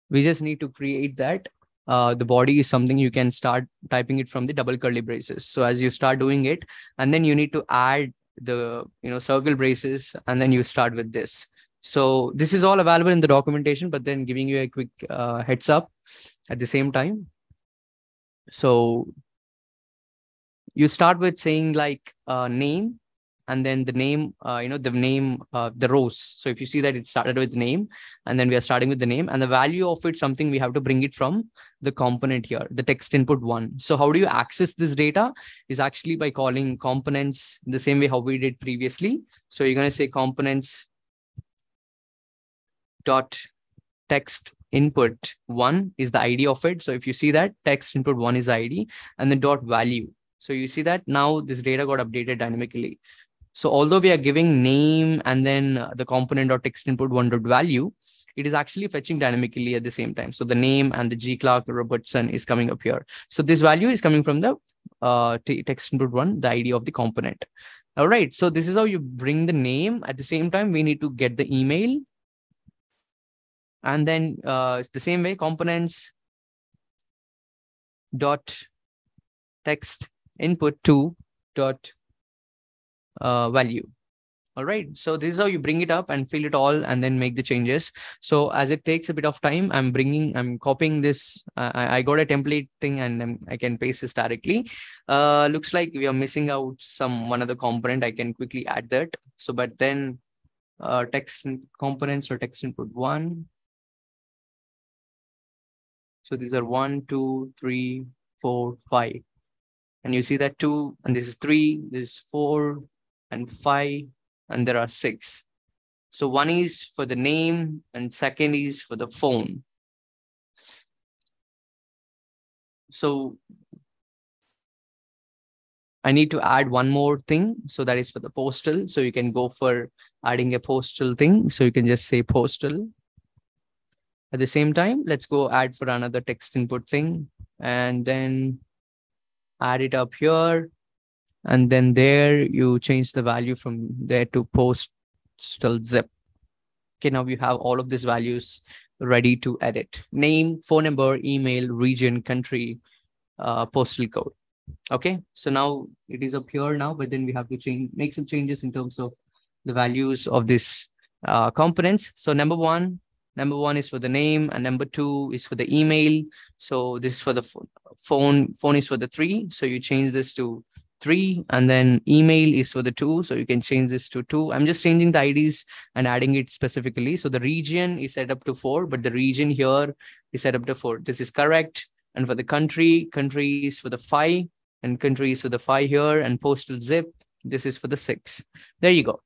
we just need to create that. The body is something you can start typing it from the double curly braces. So as you start doing it, and then you need to add the circle braces, and then you start with this. So this is all available in the documentation, but then giving you a quick heads up at the same time. So you start with saying like name, and then the name, the rows. So if you see that it started with name, and then we are starting with the name, and the value of it, something we have to bring it from the component here, the text input one. So how do you access this data is actually by calling components the same way how we did previously. So you're going to say components dot text input one is the ID of it. So if you see that text input one is the ID, and then dot value. So you see that now this data got updated dynamically. So although we are giving name and then the component or text input one dot value, it is actually fetching dynamically at the same time. So the name and the G Clark Robertson is coming up here. So this value is coming from the text input one, the ID of the component. All right. So this is how you bring the name. At the same time, we need to get the email. And then the same way, components dot text input two dot value. All right. So this is how you bring it up and fill it all and then make the changes. So as it takes a bit of time, I'm copying this. I got a template thing, and I can paste this directly. Looks like we are missing out one other component. I can quickly add that. So, but then text components or text input one. So these are 1, 2, 3, 4, 5. And you see that 2, and this is 3, this is 4, and 5, and there are 6. So 1 is for the name, and second is for the phone. So I need to add one more thing. So that is for the postal. So you can go for adding a postal thing. So you can just say postal. At the same time, let's go add for another text input thing, and then add it up here. And then there you change the value from there to postal zip. Okay, now you have all of these values ready to edit. Name, phone number, email, region, country, postal code. Okay, so now it is up here now, but then we have to make some changes in terms of the values of this components. So number one is for the name, and number 2 is for the email. So this is for the phone is for the 3. So you change this to 3, and then email is for the 2. So you can change this to 2. I'm just changing the IDs and adding it specifically. So the region is set up to 4, but the region here is set up to 4. This is correct. And for the country is for the 5, and country is for the 5 here, and postal zip, this is for the 6. There you go.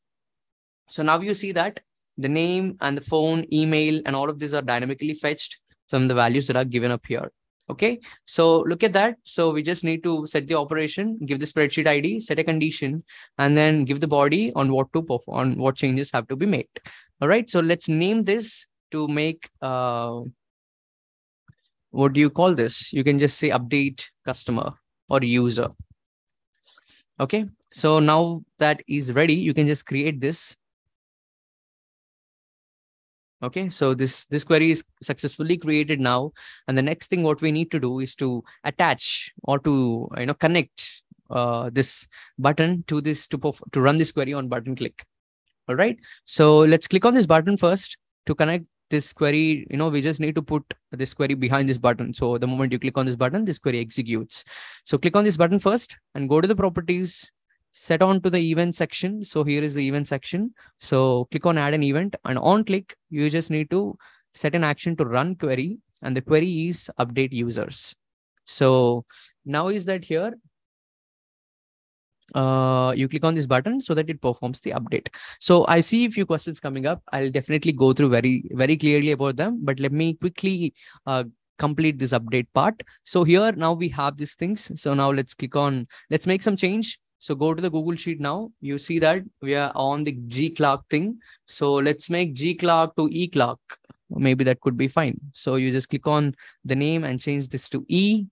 So now you see that the name and the phone, email, and all of these are dynamically fetched from the values that are given up here. Okay, so look at that. So we just need to set the operation, give the spreadsheet ID, set a condition, and then give the body on what to perform, what changes have to be made. All right, so let's name this to make, what do you call this? You can just say update customer or user. Okay, so now that is ready, you can just create this. Okay, so this query is successfully created now. And the next thing what we need to do is to attach or to connect this button to this to run this query on button click. All right, so let's click on this button first to connect this query. We just need to put this query behind this button. So the moment you click on this button, this query executes. So click on this button first and go to the properties, set on to the event section. So here is the event section. So click on add an event, and on click, you just need to set an action to run query, and the query is update users. So now is that here, you click on this button so that it performs the update. So I see a few questions coming up. I'll definitely go through very clearly about them, but let me quickly complete this update part. So here now we have these things. So now let's make some change. So go to the Google Sheet now. You see that we are on the G Clark thing. So let's make G Clark to E Clark. Maybe that could be fine. So you just click on the name and change this to E.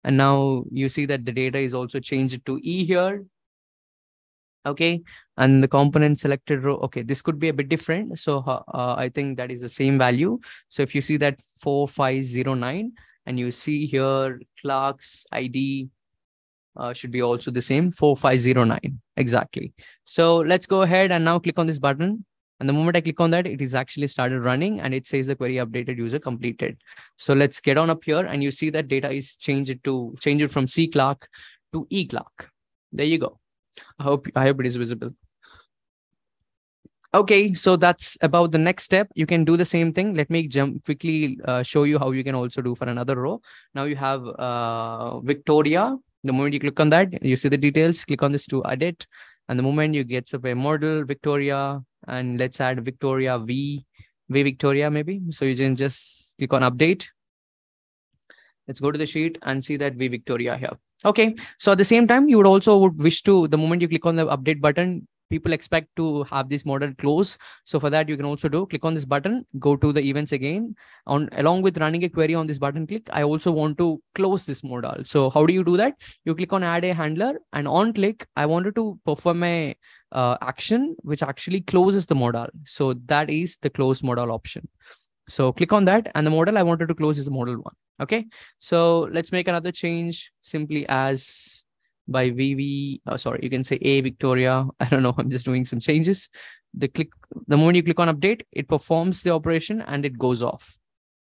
And now you see that the data is also changed to E here. Okay. And the component selected row. Okay. This could be a bit different. So I think that is the same value. So if you see that 4509 and you see here Clark's ID should be also the same 4509. Exactly. So let's go ahead and now click on this button. And the moment I click on that, it is actually started running and it says the query updated user completed. So let's get on up here and you see that data is changed from C Clark to E Clark. There you go. I hope it is visible. Okay, so that's about the next step. You can do the same thing. Let me quickly show you how you can also do for another row. Now you have Victoria. The moment you click on that, you see the details. Click on this to edit. And the moment you get a model, Victoria, and let's add Victoria V Victoria maybe. So you can just click on update. Let's go to the sheet and see that V Victoria here. Okay. So at the same time, you would also wish to, the moment you click on the update button, people expect to have this model close. So for that, you can also click on this button, go to the events again. Along with running a query on this button click, I also want to close this model. So how do you do that? You click on add a handler, and on click, I wanted to perform a action which actually closes the model. So that is the close model option. So click on that, and the model I wanted to close is the model 1. Okay. So let's make another change simply as by VV. Sorry, you can say A Victoria. I don't know. I'm just doing some changes. The moment you click on update, it performs the operation and it goes off.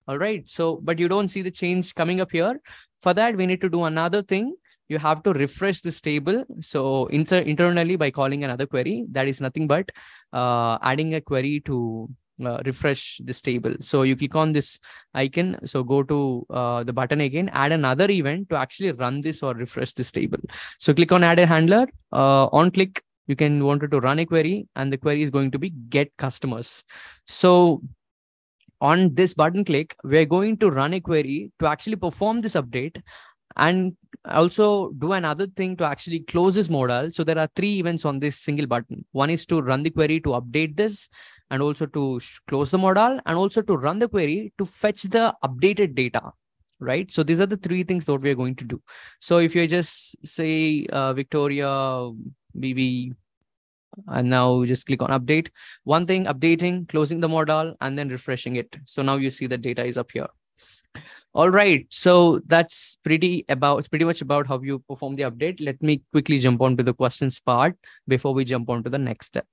All right. So, but you don't see the change coming up here. For that, we need to do another thing. You have to refresh this table. So internally by calling another query, that is nothing but adding a query to refresh this table. So you click on this icon. So go to the button again, add another event to actually run this or refresh this table. So click on add a handler. On click, you can want to run a query, and the query is going to be get customers. So on this button click, we're going to run a query to actually perform this update and also do another thing to actually close this modal. So there are 3 events on this single button. One is to run the query to update this, and also to close the modal, and also to run the query to fetch the updated data, right? So these are the 3 things that we're going to do. So if you just say Victoria BB, and now just click on update. One thing, updating, closing the modal, and then refreshing it. So now you see the data is up here. All right. So that's pretty much about how you perform the update. Let me quickly jump on to the questions part before we jump on to the next step.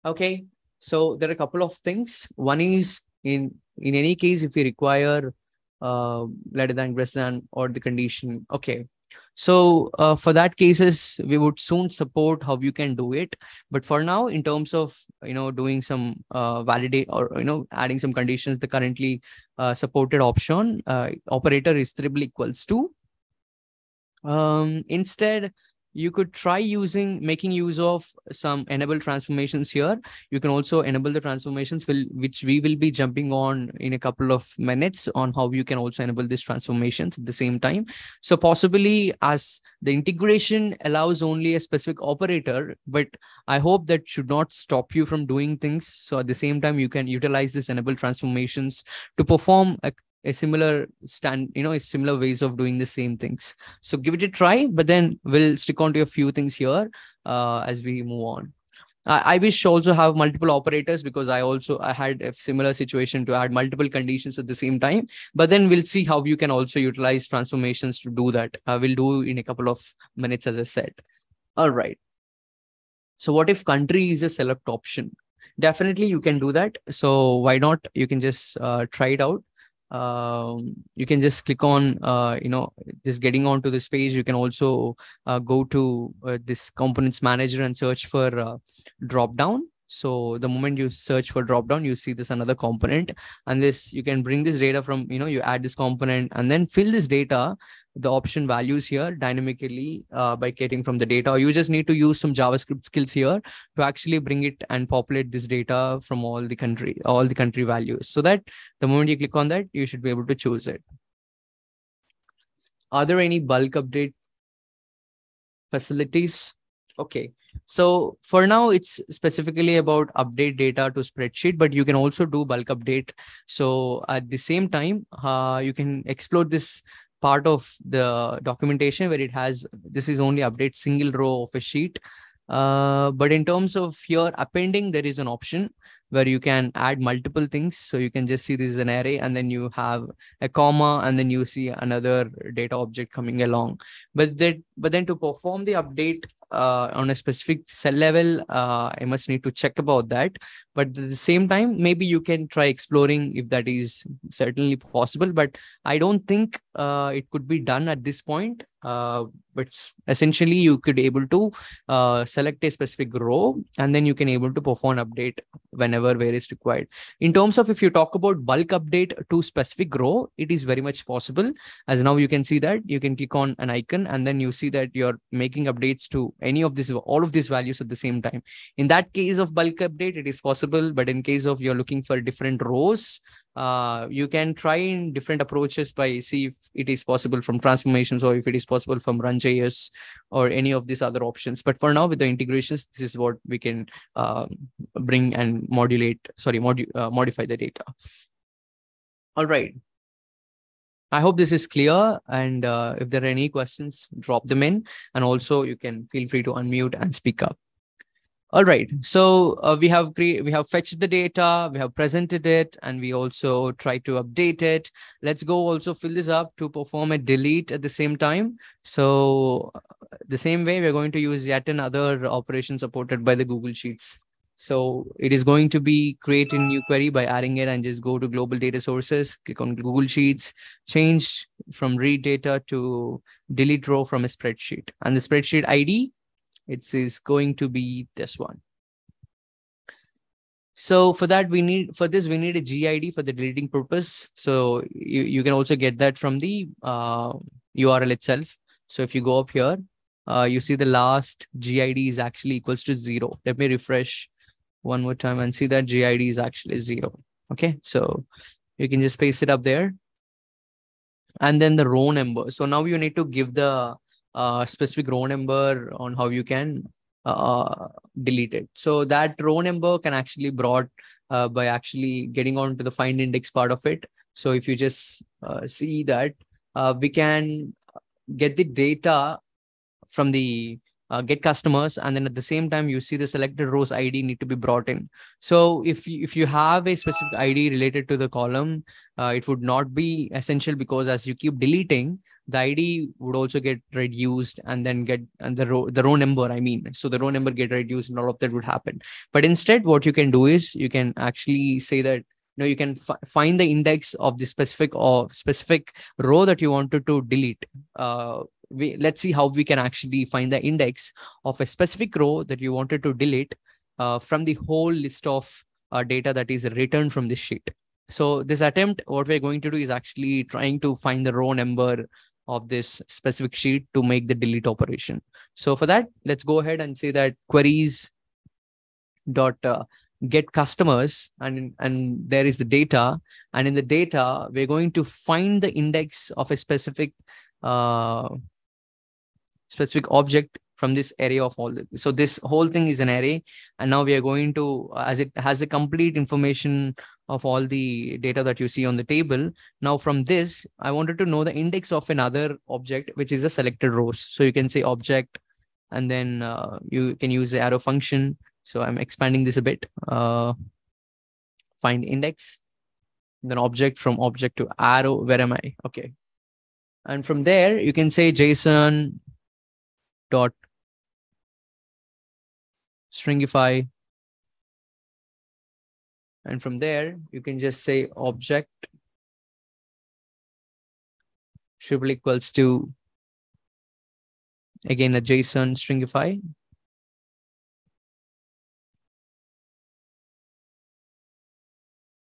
Okay. So there are a couple of things. One is in any case, if you require greater than, or the condition. Okay. So for that cases, we would soon support how you can do it. But for now, in terms of, doing some validate or, adding some conditions, the currently supported option operator is triple equals to. Instead, you could try making use of some enable transformations here. You can also enable the transformations, which we will be jumping on in a couple of minutes on how you can also enable these transformations at the same time. So possibly as the integration allows only a specific operator, but I hope that should not stop you from doing things. So at the same time, you can utilize this enable transformations to perform a similar similar ways of doing the same things. So give it a try, but then we'll stick on to a few things here as we move on. I wish also have multiple operators, because I had a similar situation to add multiple conditions at the same time, but then we'll see how you can also utilize transformations to do that. We'll do in a couple of minutes, as I said. All right. So what if country is a select option? Definitely you can do that. So why not? You can just try it out. you can just click on, just getting onto this page. You can also go to this components manager and search for drop down. So the moment you search for drop down, you see this another component, and this you can bring this data from, you add this component and then fill this data, the option values here dynamically by getting from the data. Or you just need to use some JavaScript skills here to actually bring it and populate this data from all the country values, so that the moment you click on that, you should be able to choose it. Are there any bulk update facilities? Okay. So for now, it's specifically about update data to spreadsheet, but you can also do bulk update. So at the same time, you can explore this part of the documentation where it has, this is only update single row of a sheet. But in terms of your appending, there is an option where you can add multiple things. So you can just see this is an array, and then you have a comma, and then you see another data object coming along. But then to perform the update on a specific cell level, I must need to check about that. But at the same time, maybe you can try exploring if that is certainly possible. But I don't think it could be done at this point. But essentially, you could able to select a specific row, and then you can able to perform update whenever where is required. In terms of if you talk about bulk update to specific row, it is very much possible. As now you can see that you can click on an icon, and then you see that you're making updates to any of this, all of these values at the same time. In that case of bulk update, it is possible. But in case of you're looking for different rows, you can try in different approaches by see if it is possible from transformations, or if it is possible from run.js or any of these other options. But for now, with the integrations, this is what we can bring and modify the data. All right. I hope this is clear. And if there are any questions, drop them in. And also you can feel free to unmute and speak up. All right. So we have fetched the data, we have presented it, and we also try to update it. Let's go also fill this up to perform a delete at the same time. So the same way, we're going to use yet another operation supported by the Google Sheets. So it is going to be create a new query by adding it, and just go to global data sources, click on Google Sheets, change from read data to delete row from a spreadsheet. And the spreadsheet ID, it is going to be this one. So for that, we need a GID for the deleting purpose. So you can also get that from the URL itself. So if you go up here, you see the last GID is actually equals to 0. Let me refresh one more time and see that GID is actually 0. Okay, so you can just paste it up there. And then the row number. So now you need to give the specific row number on how you can delete it. So that row number can actually brought by actually getting on to the find index part of it. So if you just see that we can get the data from the get customers, and then at the same time you see the selected rows ID need to be brought in. So if you have a specific ID related to the column, it would not be essential, because as you keep deleting, the ID would also get reduced, and then the row number, I mean, so the row number get reduced, and all of that would happen. But instead, what you can do is you can actually say that you can find the index of the specific row that you wanted to delete. Let's see how we can actually find the index of a specific row that you wanted to delete from the whole list of data that is returned from this sheet. So this attempt, what we're going to do is actually trying to find the row number of this specific sheet to make the delete operation. So for that, let's go ahead and say that queries dot get customers, and there is the data, and in the data we're going to find the index of a specific object from this array of all so this whole thing is an array, and now we are going to, as it has the complete information of all the data that you see on the table. Now from this, I wanted to know the index of another object, which is a selected rows. So you can say object, and then you can use the arrow function. So I'm expanding this a bit. Find index, then object, from object to arrow. Where am I? Okay. And from there, you can say JSON dot stringify. And from there, you can just say object triple equals to, again, a JSON stringify.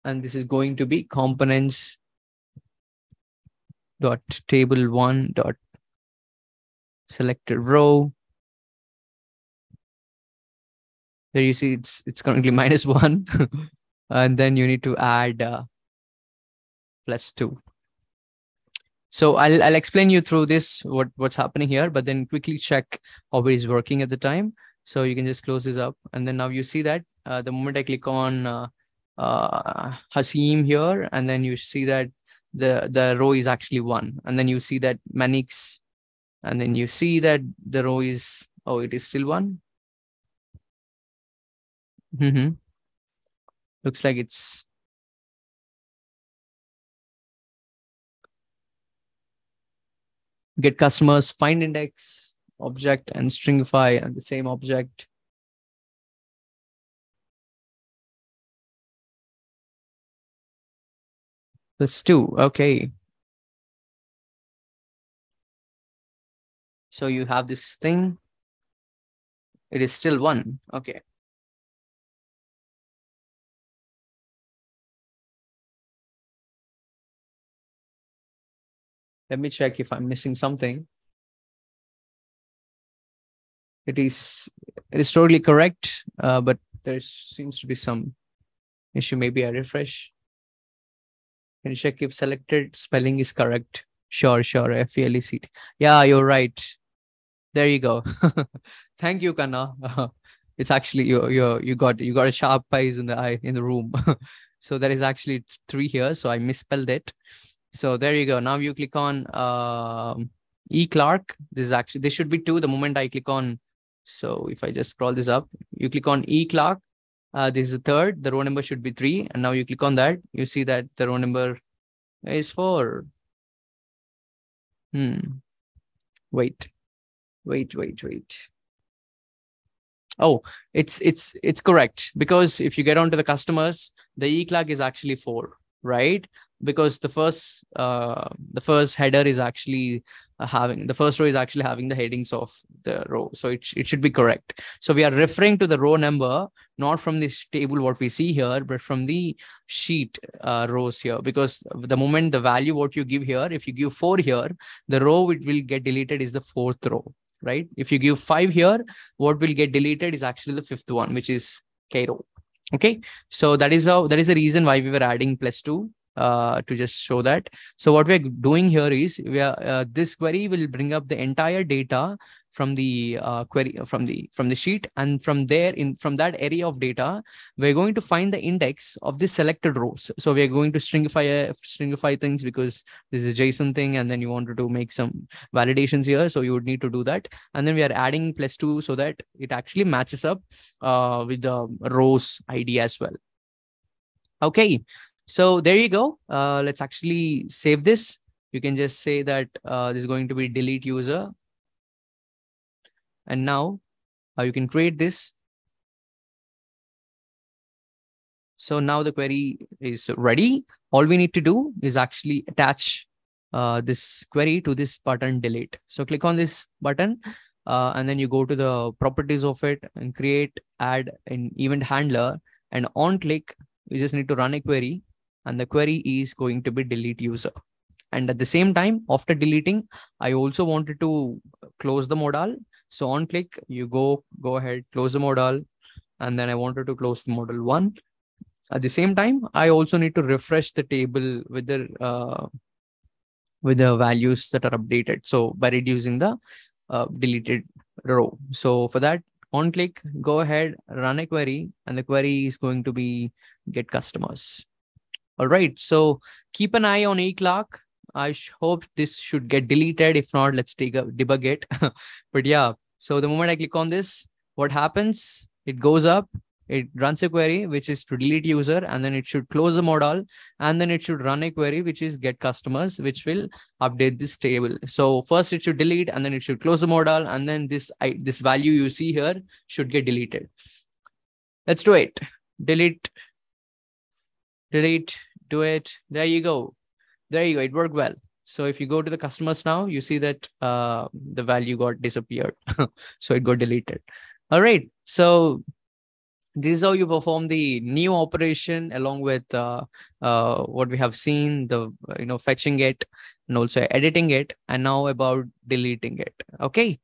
And this is going to be components dot table one dot selected row. There you see it's currently -1. And then you need to add +2. So I'll explain you through this, what's happening here, but then quickly check how it is working at the time. So you can just close this up. And then now you see that the moment I click on Hasim here, and then you see that the row is actually 1. And then you see that Manix, and then you see that the row is, oh, it is still 1. Looks like it's get customers, find index, object, and stringify and the same object. That's 2. Okay. So you have this thing. It is still 1. Okay. Let me check if I'm missing something. It is totally correct, but there seems to be some issue. Maybe I refresh. Can you check if selected spelling is correct? Sure. FELECT. Yeah, you're right. There you go. Thank you, Kanna. It's actually you got a sharp eyes in the room. So there is actually 3 here. So I misspelled it. So there you go. Now you click on E Clark. This should be 2 the moment I click on. So if I just scroll this up, you click on E Clark. This is the 3rd. The row number should be 3. And now you click on that. You see that the row number is 4. Wait. Oh, it's correct, because if you get onto the customers, the E Clark is actually 4, right? Because the first header is actually the first row is actually having the headings of the row, so it should be correct. So we are referring to the row number, not from this table what we see here, but from the sheet rows here, because the moment the value what you give here, if you give 4 here, the row which will get deleted is the 4th row, right? If you give 5 here, what will get deleted is actually the 5th one, which is K row. Okay, so that is the reason why we were adding +2 to just show that. So what we're doing here is this query will bring up the entire data from the query from the sheet, and from that area of data, we're going to find the index of the selected rows. So we're going to stringify things, because this is a JSON thing, and then you wanted to make some validations here, so you would need to do that. And then we are adding +2 so that it actually matches up with the rows ID as well. Okay, so there you go. Let's actually save this. You can just say that this is going to be delete user. And now you can create this. So now the query is ready. All we need to do is actually attach this query to this button delete. So click on this button and then you go to the properties of it and add an event handler, and on click, you just need to run a query, and the query is going to be delete user. And at the same time, after deleting, I also wanted to close the modal. So on click, you go ahead, close the modal, and then I wanted to close the modal 1. At the same time, I also need to refresh the table with the values that are updated. So by reducing the deleted row. So for that, on click, go ahead, run a query, and the query is going to be get customers. All right. So keep an eye on eClark. I hope this should get deleted. If not, let's debug it. But yeah, so the moment I click on this, what happens? It goes up, it runs a query, which is to delete user, and then it should close the modal, and then it should run a query, which is get customers, which will update this table. So first it should delete, and then it should close the modal, and then this value you see here should get deleted. Let's do it. Delete, do it. There you go. It worked well. So if you go to the customers now, you see that the value got disappeared. So it got deleted. All right. So this is how you perform the new operation along with what we have seen, the fetching it and also editing it, and now about deleting it. Okay.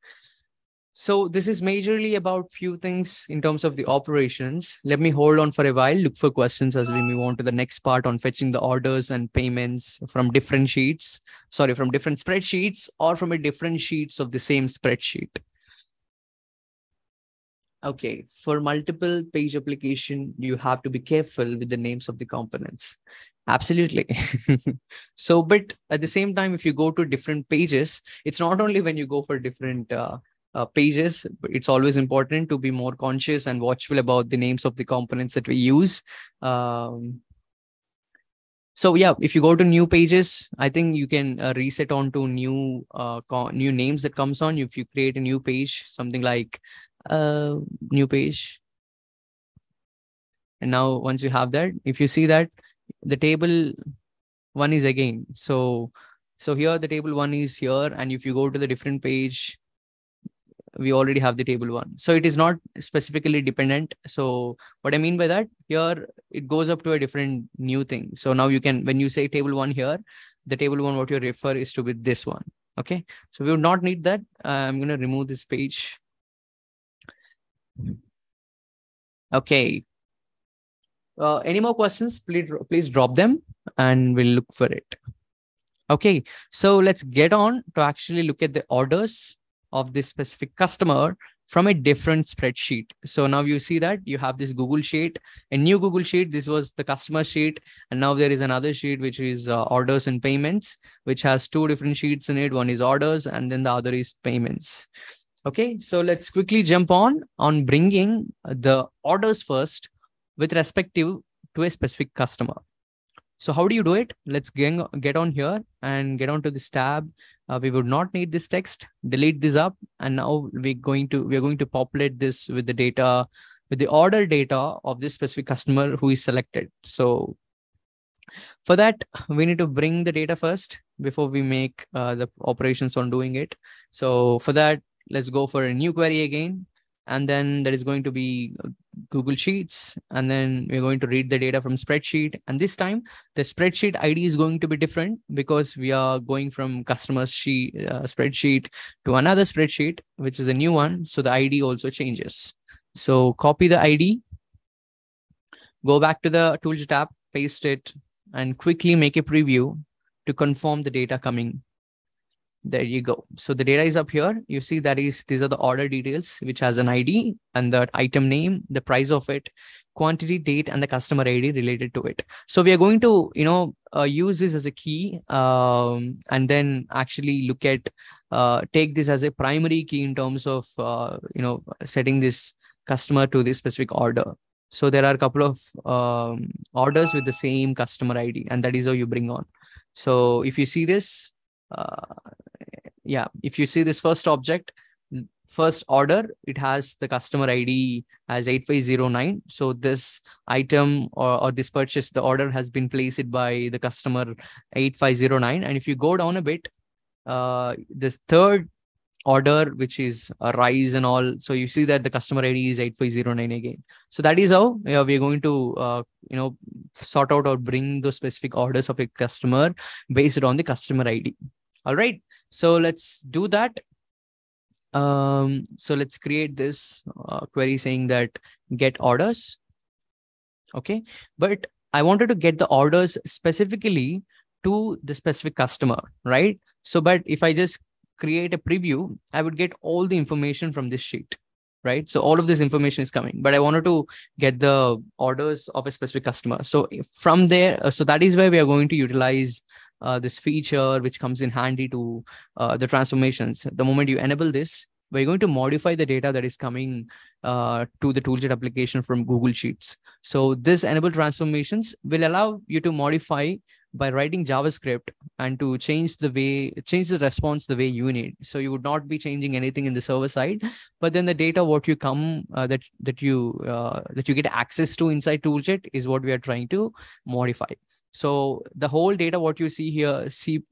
So this is majorly about few things in terms of the operations. Let me hold on for a while, look for questions as we move on to the next part on fetching the orders and payments from different sheets, sorry, from different spreadsheets or from a different sheets of the same spreadsheet. Okay, for multiple page application, you have to be careful with the names of the components. Absolutely. So, but at the same time, if you go to different pages, it's not only when you go for different pages, but it's always important to be more conscious and watchful about the names of the components that we use. So yeah, if you go to new pages, I think you can reset on to new new names that comes on. If you create a new page, something like new page. And now once you have that, if you see that the table one is again. So here the table one is here. And if you go to the different page, we already have the table one. So it is not specifically dependent. So what I mean by that, here it goes up to a different new thing. So now you can, when you say table one here, the table one, what you refer is to with this one. Okay. So we would not need that. I'm going to remove this page. Okay. Any more questions? Please drop them and we'll look for it. Okay. So let's get on to actually look at the orders of this specific customer from a different spreadsheet. So now you see that you have this Google sheet, a new Google sheet. This was the customer sheet. And now there is another sheet, which is orders and payments, which has two different sheets in it. One is orders and then the other is payments. Okay. So let's quickly jump on bringing the orders first with respective to a specific customer. So how do you do it? Let's get on here and get onto this tab. We would not need this text. Delete this up, and now we're going to populate this with the data, with the order data of this specific customer who is selected. So for that, we need to bring the data first before we make the operations on doing it. So for that, let's go for a new query again. And then there is going to be Google Sheets. And then we're going to read the data from spreadsheet. And this time the spreadsheet ID is going to be different because we are going from customer's sheet, spreadsheet to another spreadsheet, which is a new one. So the ID also changes. So copy the ID, go back to the ToolJet app, paste it, and quickly make a preview to confirm the data coming. There you go. So the data is up here. You see that these are the order details, which has an ID and the item name, the price of it, quantity, date, and the customer ID related to it. So we are going to, use this as a key and then actually look at, take this as a primary key in terms of, setting this customer to this specific order. So there are a couple of orders with the same customer ID, and that is how you bring on. So if you see this, if you see this first object, first order, it has the customer ID as 8509. So this item or this purchase, the order has been placed by the customer 8509. And if you go down a bit, the third order, which is a rise and all, so you see that the customer ID is 8509 again. So that is how we're going to sort out or bring those specific orders of a customer based on the customer ID. All right, so let's do that. So let's create this query saying that get orders. Okay, but I wanted to get the orders specifically to the specific customer, right? So, but if I just create a preview, I would get all the information from this sheet, right? So all of this information is coming, but I wanted to get the orders of a specific customer. So from there, so that is where we are going to utilize this feature, which comes in handy to the transformations. The moment you enable this, we're going to modify the data that is coming to the ToolJet application from Google Sheets. So this enable transformations will allow you to modify by writing JavaScript and to change the response the way you need. So you would not be changing anything in the server side, but then the data what you come that you get access to inside ToolJet is what we are trying to modify. So the whole data, what you see here,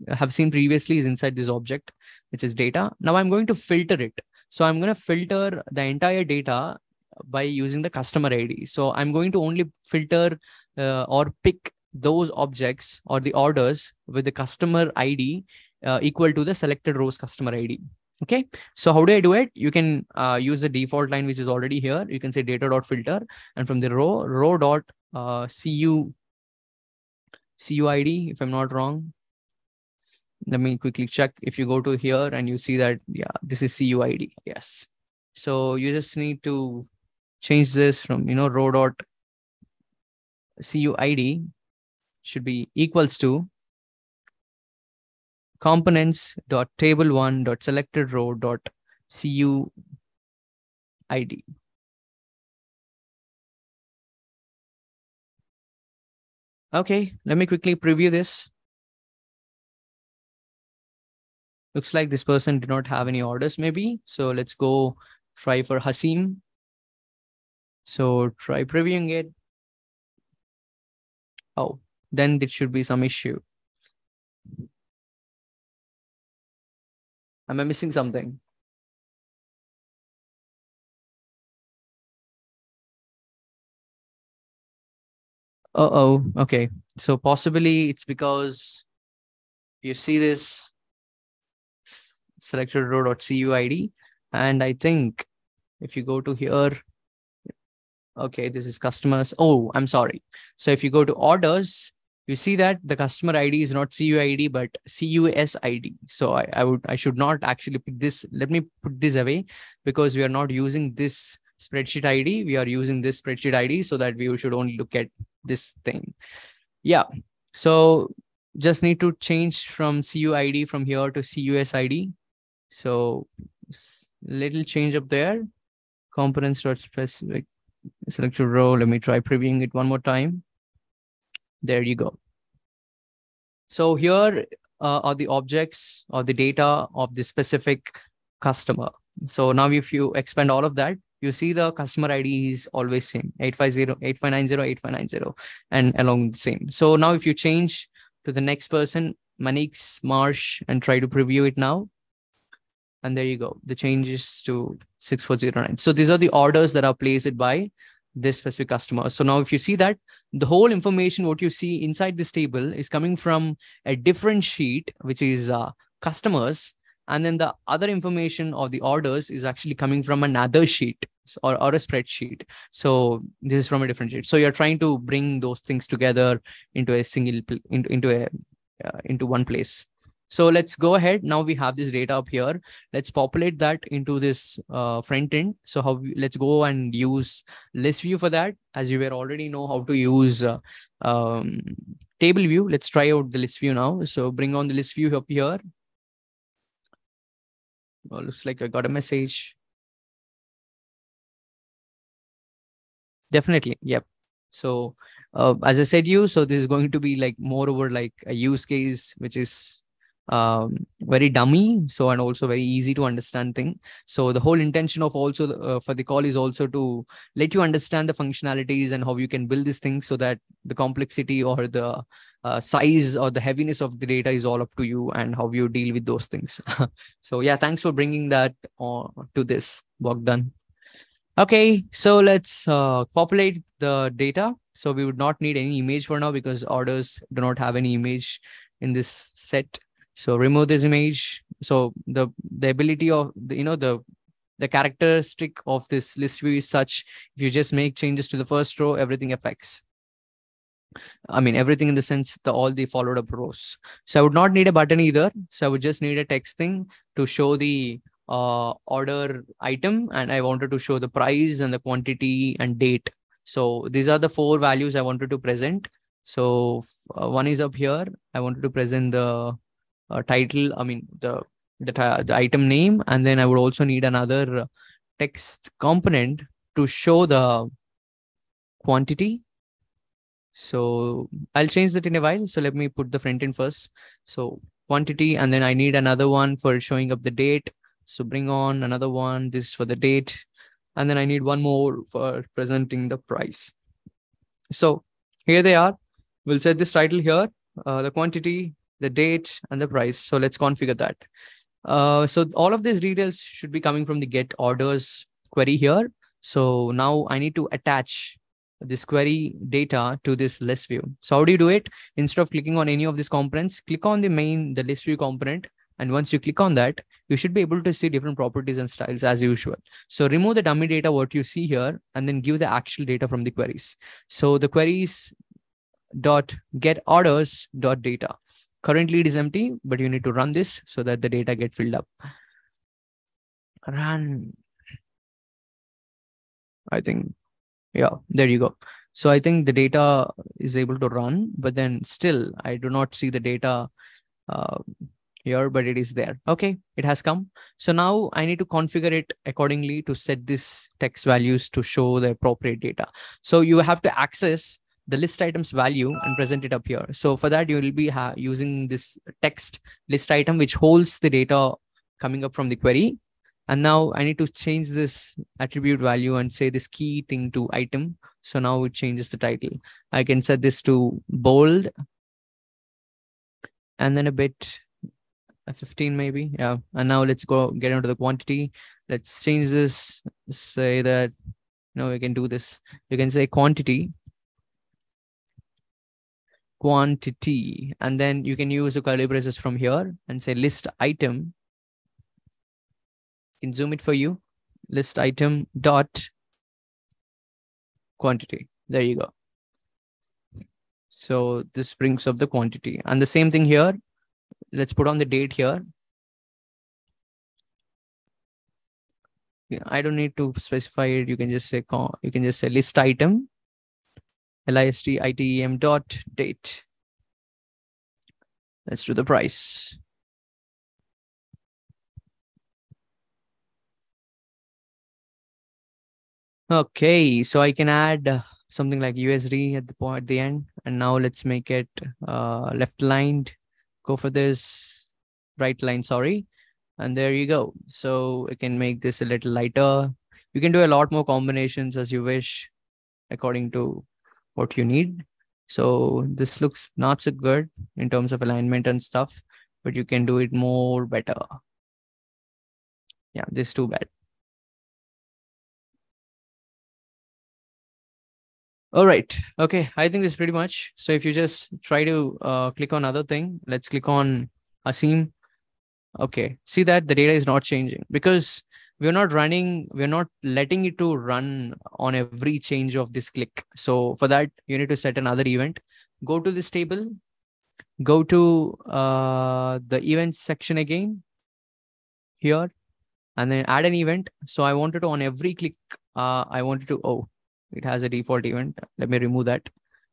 have seen previously, is inside this object, which is data. Now I'm going to filter it. So I'm going to filter the entire data by using the customer ID. So I'm going to only filter or pick those objects or the orders with the customer ID equal to the selected rows customer ID. Okay. So how do I do it? You can use the default line, which is already here. You can say data.filter, and from the row dot CUID, if I'm not wrong. Let me quickly check. If you go to here and you see that, yeah, this is CUID. Yes. So you just need to change this from, row dot CUID should be equals to components dot table one dot selected row dot CUID. Okay, let me quickly preview this. Looks like this person did not have any orders maybe. So let's go try for Hasim. So try previewing it. Oh, then there should be some issue. Am I missing something? Uh-oh, okay. So possibly it's because you see this selected row.cuid, and I think if you go to here, okay, this is customers. Oh, I'm sorry. So if you go to orders, you see that the customer ID is not CUID but CUSID. So I should not actually pick this. Let me put this away, because we are not using this spreadsheet ID. We are using this spreadsheet ID, so that we should only look at this thing. Yeah. So just need to change from CUID from here to CUSID. So little change up there. Components.specific selected row. Let me try previewing it one more time. There you go. So here are the objects or the data of the specific customer. So now if you expand all of that, you see the customer ID is always same, 850, 8590, 8590, and along the same. So now if you change to the next person, Manix Marsh, and try to preview it now, and there you go. The changes to 6409. So these are the orders that are placed by this specific customer. So now if you see that, the whole information, what you see inside this table is coming from a different sheet, which is customers. And then the other information of the orders is actually coming from another sheet or a spreadsheet. So this is from a different sheet. So you're trying to bring those things together into a single, into one place. So let's go ahead. Now we have this data up here. Let's populate that into this front end. So let's go and use list view for that. As you already know how to use table view. Let's try out the list view now. So bring on the list view up here. Oh, looks like I got a message. Definitely. Yep. So as I said so this is going to be like moreover like a use case, which is very dummy, so, and also very easy to understand thing. So the whole intention of also for the call is also to let you understand the functionalities and how you can build these things, so that the complexity or the size or the heaviness of the data is all up to you and how you deal with those things. So yeah, thanks for bringing that to this work done. Okay, so let's populate the data. So we would not need any image for now, because orders do not have any image in this set. So remove this image. So the ability of the characteristic of this list view is such, if you just make changes to the first row, everything affects. I mean, everything in the sense all the followed up rows. So I would not need a button either. So I would just need a text thing to show the order item, and I wanted to show the price and the quantity and date. So these are the 4 values I wanted to present. So one is up here. I wanted to present the title, I mean the item name, and then I would also need another text component to show the quantity. So I'll change that in a while. So let me put the front end first. So quantity, and then I need another one for showing up the date. So bring on another one. This is for the date. And then I need one more for presenting the price. So here they are. We'll set this title here, the quantity, the date, and the price. So let's configure that. So all of these details should be coming from the get orders query here. So now I need to attach this query data to this list view. So how do you do it? Instead of clicking on any of these components, click on the list view component. And once you click on that, you should be able to see different properties and styles as usual. So remove the dummy data, what you see here, and then give the actual data from the queries. So the queries dot get orders dot data. Currently it is empty, but you need to run this so that the data get filled up. Run. I think, yeah, there you go. So I think the data is able to run, but then still I do not see the data here, but it is there. Okay, it has come. So now I need to configure it accordingly to set this text values to show the appropriate data. So you have to access the list items value and present it up here. So for that, you will be using this text list item, which holds the data coming up from the query. And now I need to change this attribute value and say this key thing to item. So now it changes the title. I can set this to bold and then a bit 15 maybe. Yeah. And now let's go get into the quantity. Let's change this. Say that, no, we can do this. You can say quantity, and then you can use the curly braces from here and say list item. Can zoom it for you. List item dot quantity. There you go. So this brings up the quantity, and the same thing here. Let's put on the date here. Yeah, I don't need to specify it. You can just say list item, listitem dot date. Let's do the price. Okay, so I can add something like USD at the end, and now let's make it left lined. Go for this right line, sorry. And there you go. So I can make this a little lighter. You can do a lot more combinations as you wish, according to what you need. So this looks not so good in terms of alignment and stuff, but you can do it more better. Yeah, this is too bad. All right. Okay. I think this is pretty much. So if you just try to click on other thing, let's click on Asim. Okay. See that the data is not changing because we're not letting it to run on every change of this click. So for that, you need to set another event. Go to this table, go to the events section again here, and then add an event. So I wanted to, on every click, it has a default event. Let me remove that.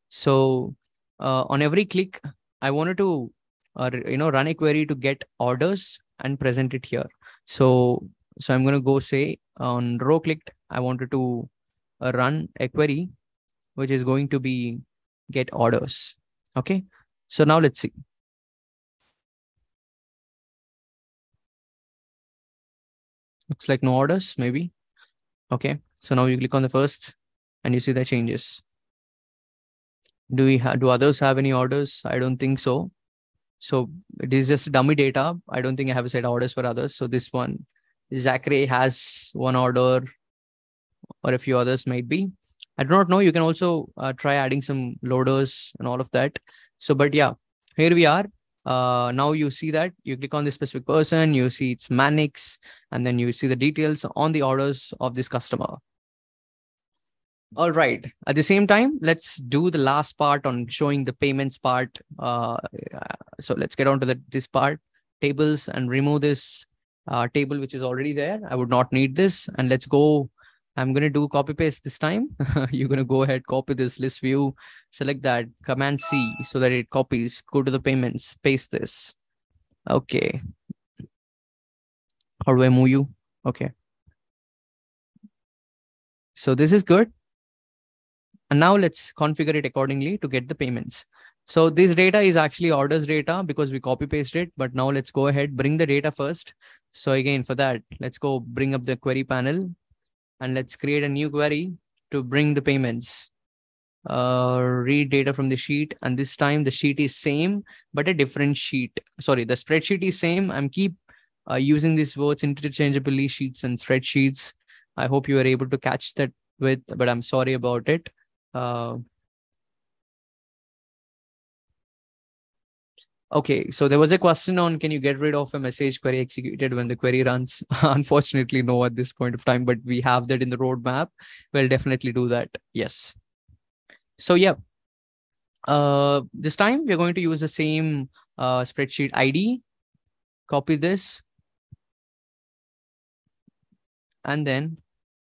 So on every click, I wanted to, run a query to get orders and present it here. So I'm going to go say on row clicked, I wanted to run a query, which is going to be get orders. Okay. So now let's see. Looks like no orders, maybe. Okay. So now you click on the first and you see the changes. Do others have any orders? I don't think so. So it is just dummy data. I don't think I have set orders for others. So this one, Zachary has one order, or a few others might be. I do not know. You can also try adding some loaders and all of that. So, but yeah, here we are. Now you see that you click on this specific person, you see it's Manix, and then you see the details on the orders of this customer. All right. At the same time, let's do the last part on showing the payments part. So let's get on to this part, tables, and remove this table, which is already there. I would not need this. And let's go. I'm going to do copy paste this time. You're going to go ahead, copy this list view, select that, Command C so that it copies, go to the payments, paste this. Okay. How do I move you? Okay. So this is good. And now let's configure it accordingly to get the payments. So this data is actually orders data because we copy paste it. But now let's go ahead, bring the data first. So again, for that, let's go bring up the query panel and let's create a new query to bring the payments. read data from the sheet, and this time the sheet is same but a different sheet. Sorry, the spreadsheet is same. I'm keep using these words interchangeably, sheets and spreadsheets. I hope you are able to catch that but I'm sorry about it. Okay, so there was a question on, can you get rid of a message query executed when the query runs? Unfortunately, no at this point of time, but we have that in the roadmap. We'll definitely do that. Yes. So yeah, this time we're going to use the same spreadsheet ID. Copy this. And then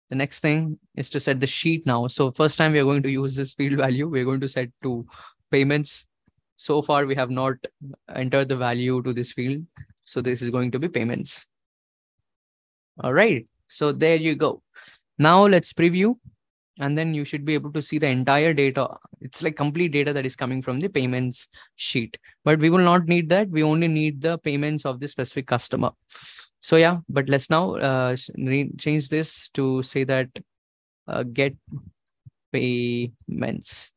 the next thing is to set the sheet now. So first time we are going to use this field value. We're going to set to payments. So far, we have not entered the value to this field. So this is going to be payments. All right. So there you go. Now let's preview. And then you should be able to see the entire data. It's like complete data that is coming from the payments sheet. But we will not need that. We only need the payments of the specific customer. So yeah, but let's now change this to say that get payments.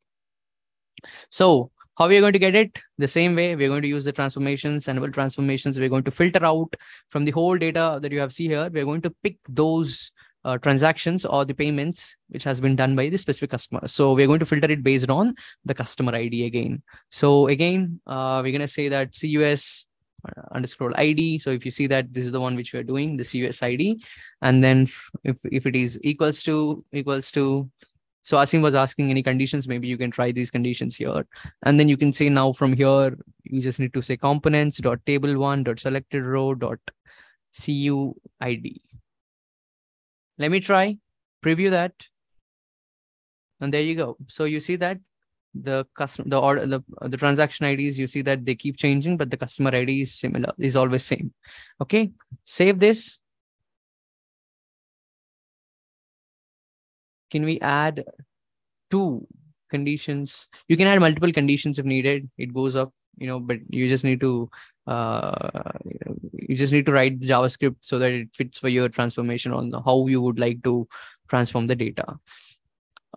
So how are we going to get it? The same way, we're going to use the transformations, enable transformations. We're going to filter out from the whole data that you have seen here. We're going to pick those transactions or the payments which has been done by the specific customer. So we're going to filter it based on the customer ID again. So again, we're going to say that CUS underscore ID. So if you see that this is the one which we are doing, the CUS ID, and then if it is equals to, so Asim was asking any conditions, maybe you can try these conditions here. And then you can say now from here, you just need to say components dot table one dot selected row dot CUID. Let me try, preview that. And there you go. So you see that the transaction IDs, you see that they keep changing, but the customer ID is similar, is always same. Okay, save this. Can we add 2 conditions? You can add multiple conditions if needed. It goes up, but you just need to write JavaScript so that it fits for your transformation on how you would like to transform the data.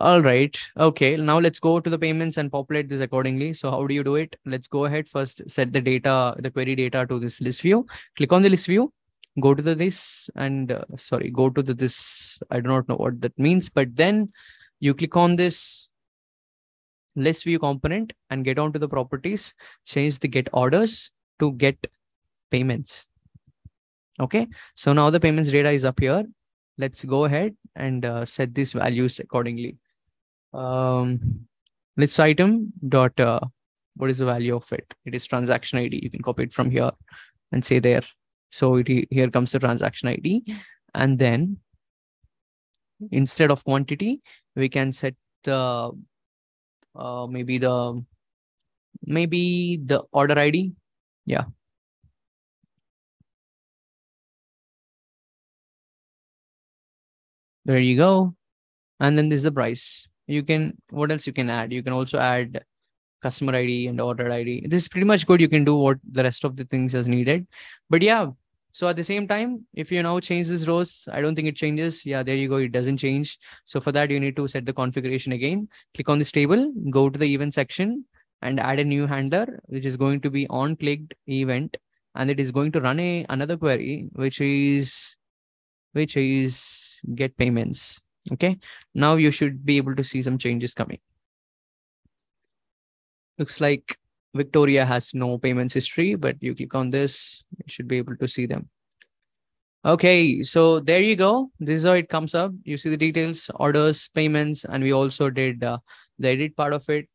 All right. Okay. Now let's go to the payments and populate this accordingly. So how do you do it? Let's go ahead. First, set the data, the query data to this list view. Click on the list view. Go to this and go to this. I do not know what that means, but then you click on this list view component and get onto the properties. Change the get orders to get payments. Okay. So now the payments data is up here. Let's go ahead and set these values accordingly. List item dot what is the value of it? It is transaction ID. You can copy it from here and say there. So here comes the transaction ID, and then instead of quantity, we can set the maybe the order ID. Yeah. There you go. And then this is the price. What else you can add? You can also add customer ID and order ID. This is pretty much good. You can do what the rest of the things as needed. But yeah, so at the same time, if you now change these rows, I don't think it changes. Yeah, there you go. It doesn't change. So for that, you need to set the configuration again. Click on this table, go to the event section and add a new handler, which is going to be on clicked event. And it is going to run another query, which is get payments. Okay. Now you should be able to see some changes coming. Looks like Victoria has no payments history, but you click on this, you should be able to see them. Okay, so there you go. This is how it comes up. You see the details, orders, payments, and we also did the edit part of it.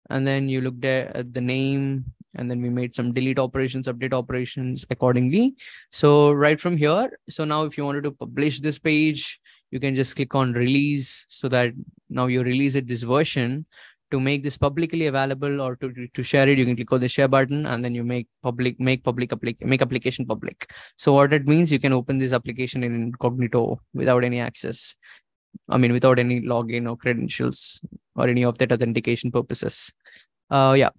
And then you looked at the name, and then we made some delete operations, update operations accordingly. So right from here, so now if you wanted to publish this page, you can just click on release, so that now you release it this version. To make this publicly available or to share it, you can click on the share button, and then you make application public. So what it means, you can open this application in incognito without any access. I mean, without any login or credentials or any of that authentication purposes. Yeah.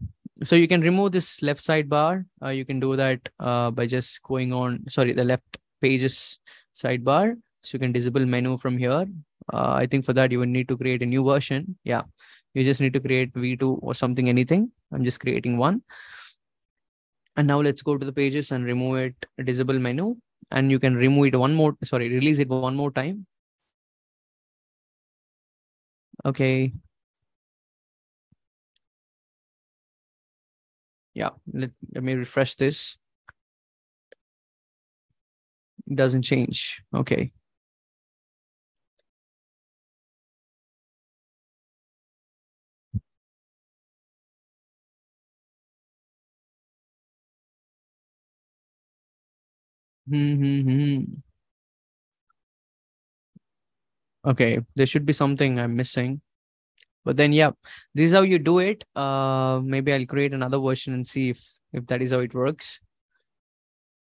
So you can remove this left sidebar. You can do that by just going on, the left pages sidebar. So you can disable menu from here. I think for that, you will need to create a new version. Yeah. You just need to create V2 or something, anything. I'm just creating one. And now let's go to the pages and remove it, disable menu. And you can remove it release it one more time. Okay. Yeah, let me refresh this. It doesn't change. Okay. Okay, there should be something I'm missing. But then, yeah, this is how you do it. Maybe I'll create another version and see if that is how it works.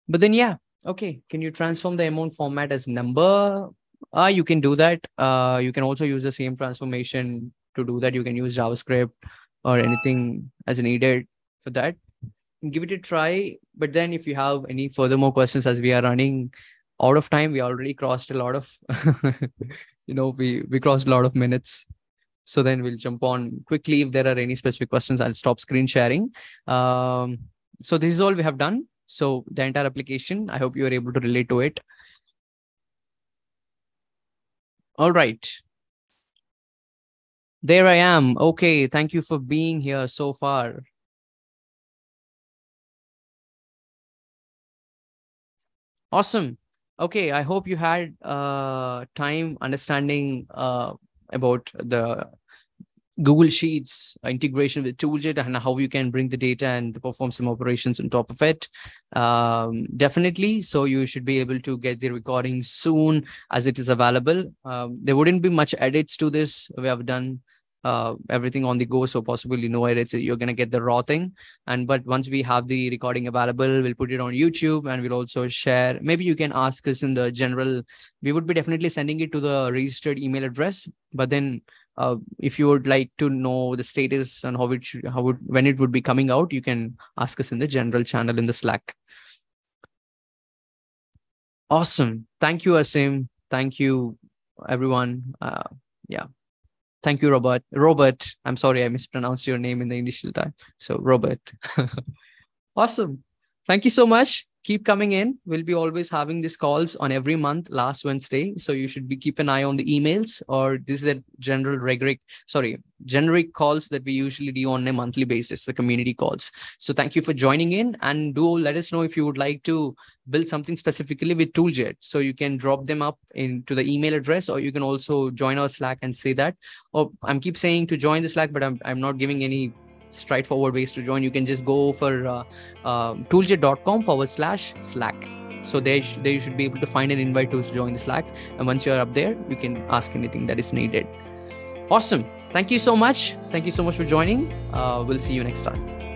But then, yeah, okay. Can you transform the amount format as number? You can do that. You can also use the same transformation to do that. You can use JavaScript or anything as needed for that. Give it a try. But then, if you have any further more questions, as we are running out of time, we already crossed a lot of, we crossed a lot of minutes. So then we'll jump on quickly. If there are any specific questions, I'll stop screen sharing. So this is all we have done. So the entire application, I hope you are able to relate to it. All right. There I am. Okay. Thank you for being here so far. Awesome. Okay. I hope you had time understanding about the Google Sheets integration with ToolJet and how you can bring the data and perform some operations on top of it. Definitely. So you should be able to get the recording soon as it is available. There wouldn't be much edits to this. We have done everything on the go, so possibly no edits. You're going to get the raw thing. But once we have the recording available, we'll put it on YouTube and we'll also share. Maybe you can ask us in the general. We would be definitely sending it to the registered email address. But then if you would like to know the status and when it would be coming out, you can ask us in the general channel in the Slack. Awesome. Thank you, Asim. Thank you, everyone. Yeah. Thank you, Robert. Robert, I'm sorry I mispronounced your name in the initial time. So, Robert. Awesome. Thank you so much. Keep coming in. We'll be always having these calls on every month, last Wednesday. So you should keep an eye on the emails, or this is a generic calls that we usually do on a monthly basis, the community calls. So thank you for joining in, and do let us know if you would like to build something specifically with ToolJet. So you can drop them up into the email address, or you can also join our Slack and say that. Or I'm keep saying to join the Slack, but I'm not giving any straightforward ways to join. You can just go for tooljet.com/Slack. So there you should be able to find an invite to join the Slack. And once you're up there, you can ask anything that is needed. Awesome. Thank you so much. Thank you so much for joining. We'll see you next time.